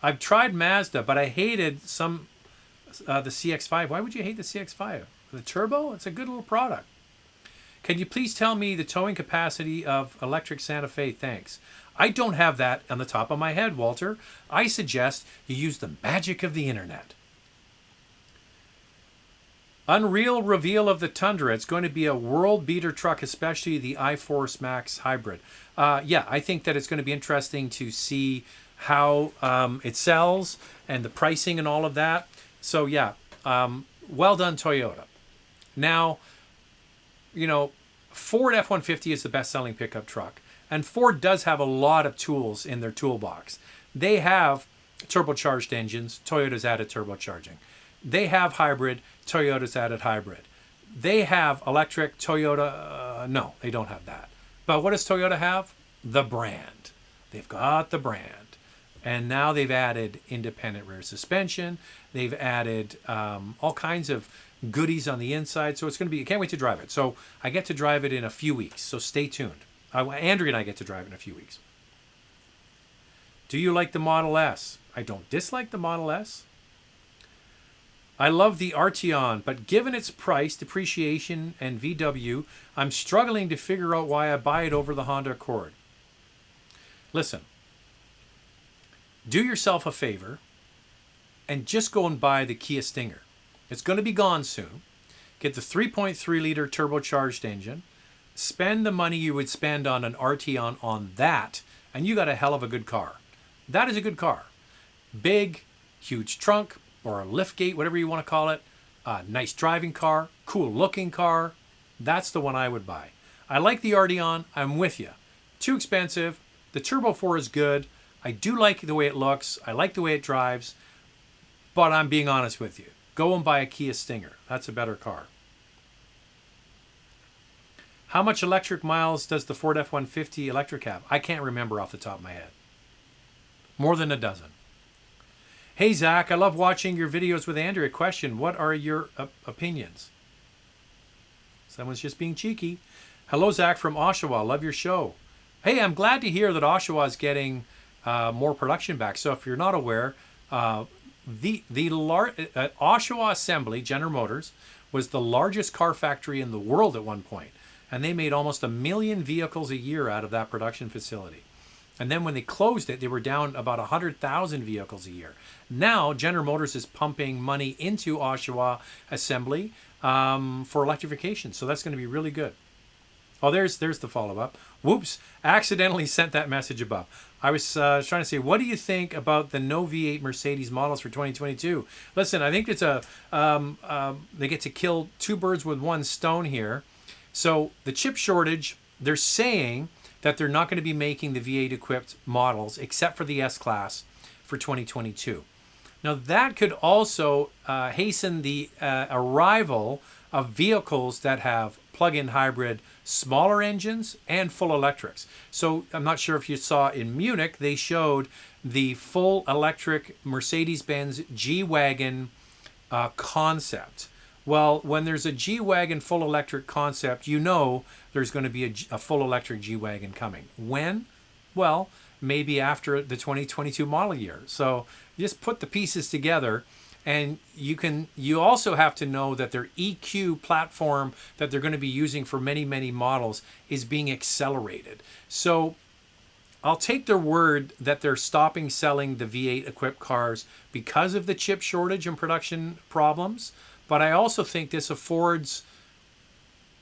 I've tried Mazda, but I hated the CX-5. Why would you hate the CX-5? The turbo? It's a good little product. Can you please tell me the towing capacity of electric Santa Fe? Thanks. I don't have that on the top of my head, Walter. I suggest you use the magic of the internet. Unreal reveal of the Tundra. It's going to be a world beater truck, especially the iForce Max hybrid. Yeah, I think that it's going to be interesting to see how it sells and the pricing and all of that. So yeah, well done, Toyota. Now, you know, Ford F-150 is the best-selling pickup truck. And Ford does have a lot of tools in their toolbox. They have turbocharged engines. Toyota's added turbocharging. They have hybrid. Toyota's added hybrid. They have electric. Toyota, no, they don't have that. But what does Toyota have? The brand. They've got the brand. And now they've added independent rear suspension. They've added all kinds of goodies on the inside. So it's going to be, I can't wait to drive it. So I get to drive it in a few weeks. So stay tuned. Andrea and I get to drive it in a few weeks. Do you like the Model S? I don't dislike the Model S. I love the Arteon, but given its price, depreciation, and VW, I'm struggling to figure out why I buy it over the Honda Accord. Listen. Do yourself a favor and just go and buy the Kia Stinger. It's going to be gone soon. Get the 3.3 liter turbocharged engine. Spend the money you would spend on an Arteon on that, and you got a hell of a good car. That is a good car. Big, huge trunk, or a liftgate, whatever you want to call it. Nice driving car, cool looking car. That's the one I would buy. I like the Arteon. I'm with you. Too expensive. The Turbo 4 is good. I do like the way it looks. I like the way it drives. But I'm being honest with you. Go and buy a Kia Stinger. That's a better car. How much electric miles does the Ford F-150 electric have? I can't remember off the top of my head. More than a dozen. Hey, Zach, I love watching your videos with Andrea. Question, what are your opinions? Someone's just being cheeky. Hello, Zach from Oshawa. Love your show. Hey, I'm glad to hear that Oshawa is getting more production back. So if you're not aware, Oshawa Assembly, General Motors, was the largest car factory in the world at one point. And they made almost 1 million vehicles a year out of that production facility. And then when they closed it, they were down about 100,000 vehicles a year. Now, General Motors is pumping money into Oshawa Assembly for electrification. So that's going to be really good. Oh, there's the follow-up. Whoops, accidentally sent that message above. I was trying to say, what do you think about the no V8 Mercedes models for 2022? Listen, I think it's they get to kill two birds with one stone here. So the chip shortage, they're saying that they're not going to be making the V8 equipped models except for the S-Class for 2022. Now that could also hasten the arrival of vehicles that have plug-in hybrid smaller engines and full electrics. So I'm not sure if you saw in Munich, they showed the full electric Mercedes-Benz G-Wagon concept. Well, when there's a G-Wagon full electric concept, you know there's going to be a full electric G-Wagon coming. When? Well, maybe after the 2022 model year. So just put the pieces together, and you also have to know that their EQ platform that they're going to be using for many, many models is being accelerated. So I'll take their word that they're stopping selling the V8 equipped cars because of the chip shortage and production problems. But I also think this affords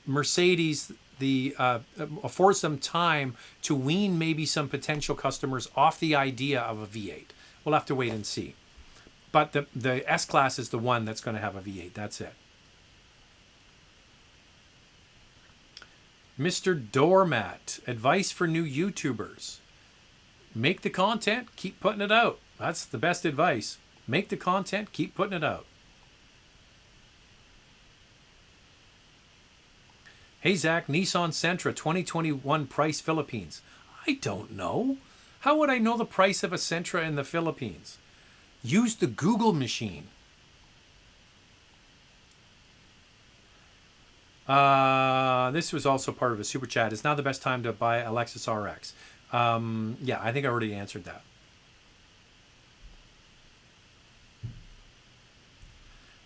Mercedes affords them time to wean maybe some potential customers off the idea of a V8. We'll have to wait and see. But the S-Class is the one that's going to have a V8. That's it. Mr. Doormat, advice for new YouTubers. Make the content, keep putting it out. That's the best advice. Make the content, keep putting it out. Hey Zach, Nissan Sentra 2021 price Philippines. I don't know. How would I know the price of a Sentra in the Philippines? Use the Google machine. This was also part of a super chat. It's now the best time to buy a Lexus RX. Yeah, I think I already answered that.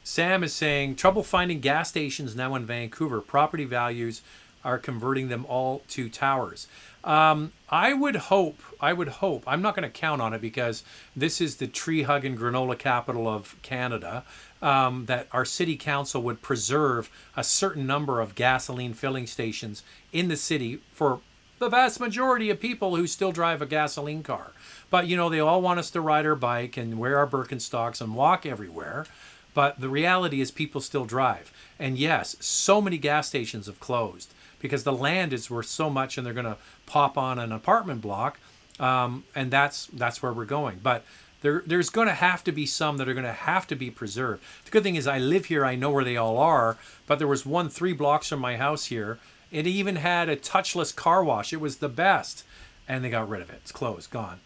Sam is saying, trouble finding gas stations now in Vancouver. Property values are converting them all to towers. I would hope, I'm not going to count on it because this is the tree hug and granola capital of Canada, that our city council would preserve a certain number of gasoline filling stations in the city for the vast majority of people who still drive a gasoline car. But, you know, they all want us to ride our bike and wear our Birkenstocks and walk everywhere. But the reality is people still drive. And yes, so many gas stations have closed because the land is worth so much and they're going to pop on an apartment block. And that's where we're going. But there's going to have to be some that are going to have to be preserved. The good thing is I live here. I know where they all are. But there was one 3 blocks from my house here. It even had a touchless car wash. It was the best. And they got rid of it. It's closed, gone.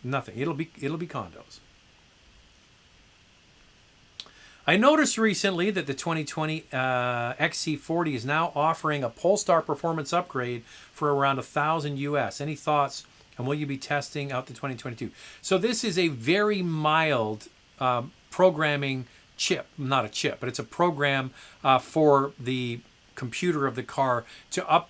Nothing. It'll be condos. I noticed recently that the 2020 XC40 is now offering a Polestar performance upgrade for around $1,000 US. Any thoughts? And will you be testing out the 2022? So this is a very mild programming chip, not a chip, but it's a program for the computer of the car to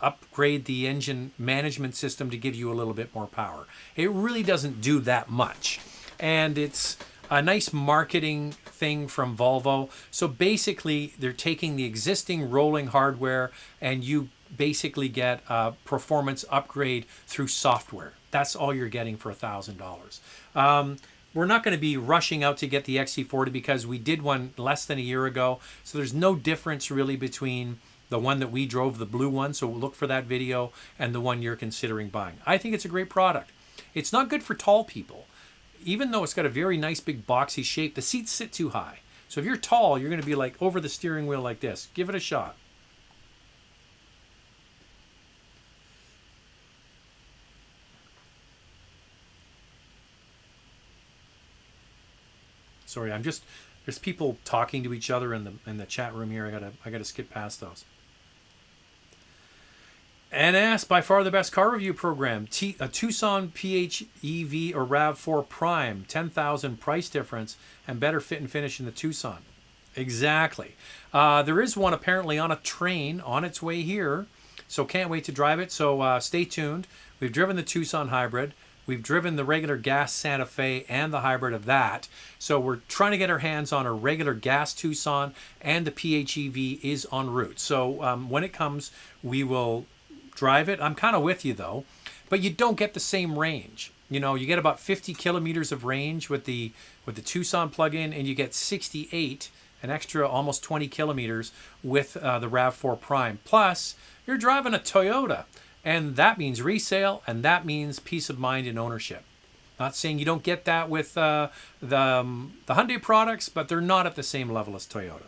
upgrade the engine management system to give you a little bit more power. It really doesn't do that much. And it's a nice marketing thing from Volvo. So basically, they're taking the existing rolling hardware and you basically get a performance upgrade through software. That's all you're getting for $1,000. We're not going to be rushing out to get the XC40 because we did one less than a year ago. So there's no difference really between the one that we drove, the blue one, so look for that video, and the one you're considering buying. I think it's a great product. It's not good for tall people. Even though it's got a very nice big boxy shape, the seats sit too high. So if you're tall, you're going to be like over the steering wheel like this. Give it a shot. Sorry, there's people talking to each other in the chat room here. I gotta skip past those. NS, by far the best car review program. A Tucson PHEV or RAV4 Prime, 10,000 price difference and better fit and finish in the Tucson. Exactly. There is one apparently on a train on its way here, so can't wait to drive it. So stay tuned. We've driven the Tucson hybrid. We've driven the regular gas Santa Fe and the hybrid of that. So we're trying to get our hands on a regular gas Tucson, and the PHEV is en route. So when it comes, we will drive it. I'm kind of with you though, but you don't get the same range. You know, you get about 50 kilometers of range with the Tucson plug-in, and you get 68, an extra almost 20 kilometers with the RAV4 Prime. Plus, you're driving a Toyota, and that means resale, and that means peace of mind in ownership. Not saying you don't get that with the Hyundai products, but they're not at the same level as Toyota.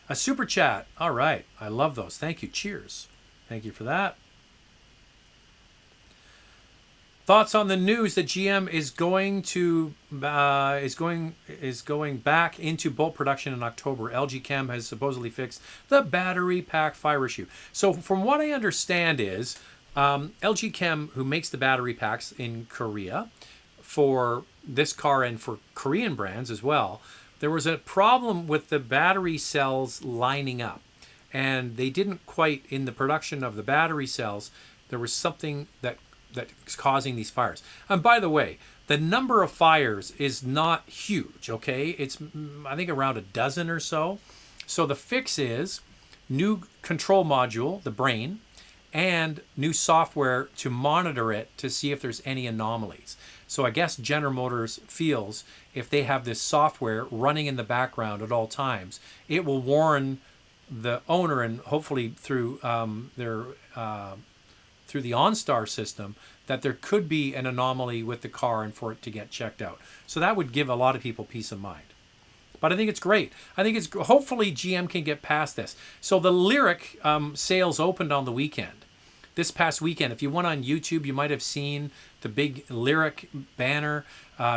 A super chat. All right. I love those. Thank you. Cheers. Thank you for that. Thoughts on the news that GM is going back into Bolt production in October. LG Chem has supposedly fixed the battery pack fire issue. So from what I understand is LG Chem, who makes the battery packs in Korea for this car and for Korean brands as well, there was a problem with the battery cells lining up, and they didn't quite, in the production of the battery cells, there was something that's causing these fires. And by the way, the number of fires is not huge, okay? It's, I think, around a dozen or so. So the fix is new control module, the brain, and new software to monitor it to see if there's any anomalies. So I guess General Motors feels if they have this software running in the background at all times, it will warn the owner, and hopefully through their through the OnStar system that there could be an anomaly with the car and for it to get checked out. So that would give a lot of people peace of mind. But I think it's great. I think it's hopefully GM can get past this. So the Lyric sales opened on the weekend. This past weekend, if you went on YouTube, you might have seen the big Lyric banner.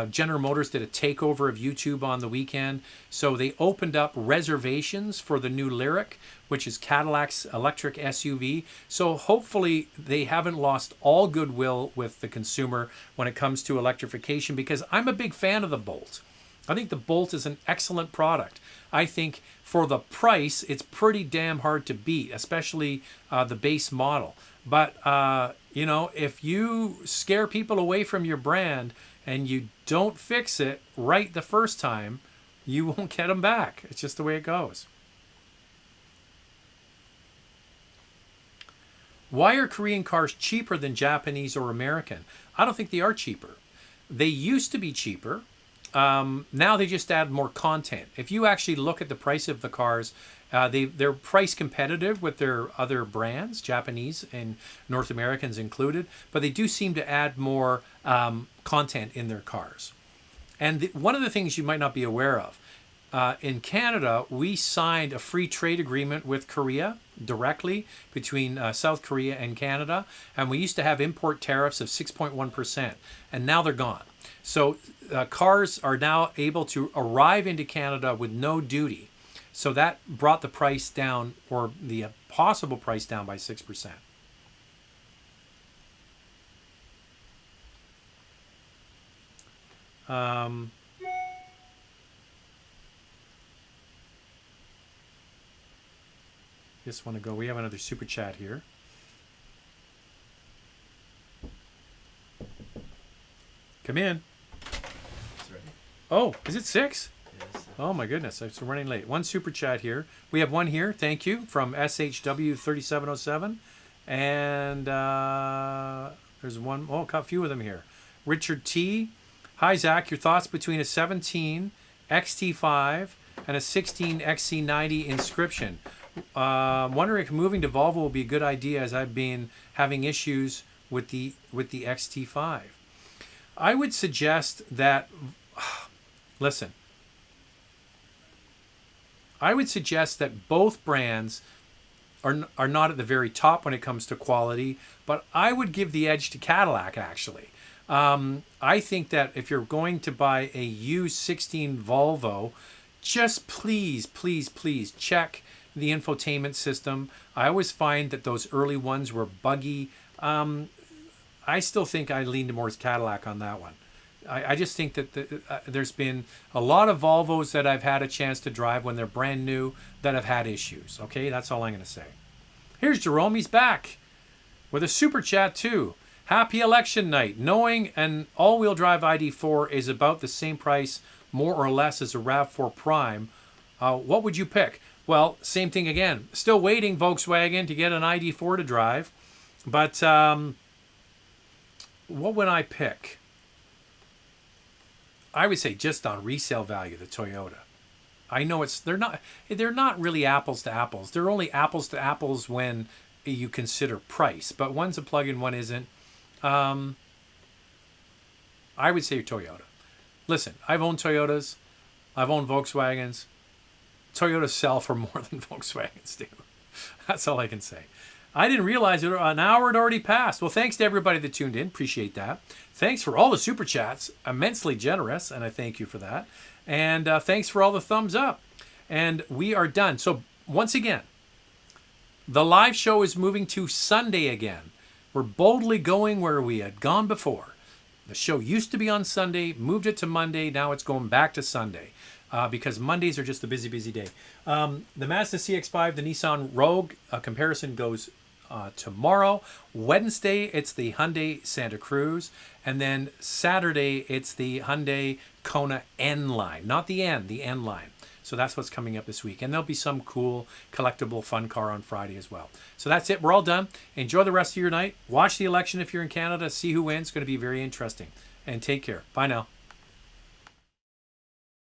General Motors did a takeover of YouTube on the weekend. So they opened up reservations for the new Lyric, which is Cadillac's electric SUV. So hopefully they haven't lost all goodwill with the consumer when it comes to electrification, because I'm a big fan of the Bolt. I think the Bolt is an excellent product. I think for the price, it's pretty damn hard to beat, especially the base model. But, you know, if you scare people away from your brand and you don't fix it right the first time, you won't get them back. It's just the way it goes. Why are Korean cars cheaper than Japanese or American? I don't think they are cheaper. They used to be cheaper. Now they just add more content. If you actually look at the price of the cars, they're price competitive with their other brands, Japanese and North Americans included, but they do seem to add more content in their cars. And one of the things you might not be aware of, in Canada, we signed a free trade agreement with Korea directly between South Korea and Canada, and we used to have import tariffs of 6.1%, and now they're gone. So cars are now able to arrive into Canada with no duty. So that brought the price down, or the possible price down, by 6%. Just want to go. We have another super chat here. Come in. It's ready. Oh, is it 6? Yes. Oh my goodness, it's running late. One super chat here. We have one here. Thank you, from SHW 3707, and there's one. Oh, a few of them here. Richard T. Hi Zach, your thoughts between a 17 XT5 and a 16 XC90 Inscription? Wondering if moving to Volvo will be a good idea, as I've been having issues with the XT5. I would suggest that, listen, I would suggest that both brands are not at the very top when it comes to quality, but I would give the edge to Cadillac, actually. I think that if you're going to buy a U16 Volvo, just please, please, please check the infotainment system. I always find that those early ones were buggy. I still think I lean towards Cadillac on that one. I just think that there's been a lot of Volvos that I've had a chance to drive when they're brand new that have had issues. Okay, that's all I'm going to say. Here's Jerome. He's back with a super chat too. Happy election night. Knowing an all-wheel drive ID4 is about the same price, more or less, as a RAV4 Prime, what would you pick? Well, same thing again. Still waiting, Volkswagen, to get an ID4 to drive. But what would I pick? I would say, just on resale value, the Toyota. I know they're not really apples to apples. They're only apples to apples when you consider price. But one's a plug-in, one isn't. I would say Toyota. Listen, I've owned Toyotas. I've owned Volkswagens. Toyotas sell for more than Volkswagens do. That's all I can say. I didn't realize an hour had already passed. Well, thanks to everybody that tuned in. Appreciate that. Thanks for all the super chats. Immensely generous, and I thank you for that. And thanks for all the thumbs up. And we are done. So once again, the live show is moving to Sunday again. We're boldly going where we had gone before. The show used to be on Sunday, moved it to Monday. Now it's going back to Sunday. Because Mondays are just a busy, busy day. The Mazda CX-5, the Nissan Rogue comparison goes tomorrow. Wednesday, it's the Hyundai Santa Cruz. And then Saturday, it's the Hyundai Kona N line. Not the N, the N line. So that's what's coming up this week. And there'll be some cool, collectible, fun car on Friday as well. So that's it. We're all done. Enjoy the rest of your night. Watch the election if you're in Canada. See who wins. It's going to be very interesting. And take care. Bye now.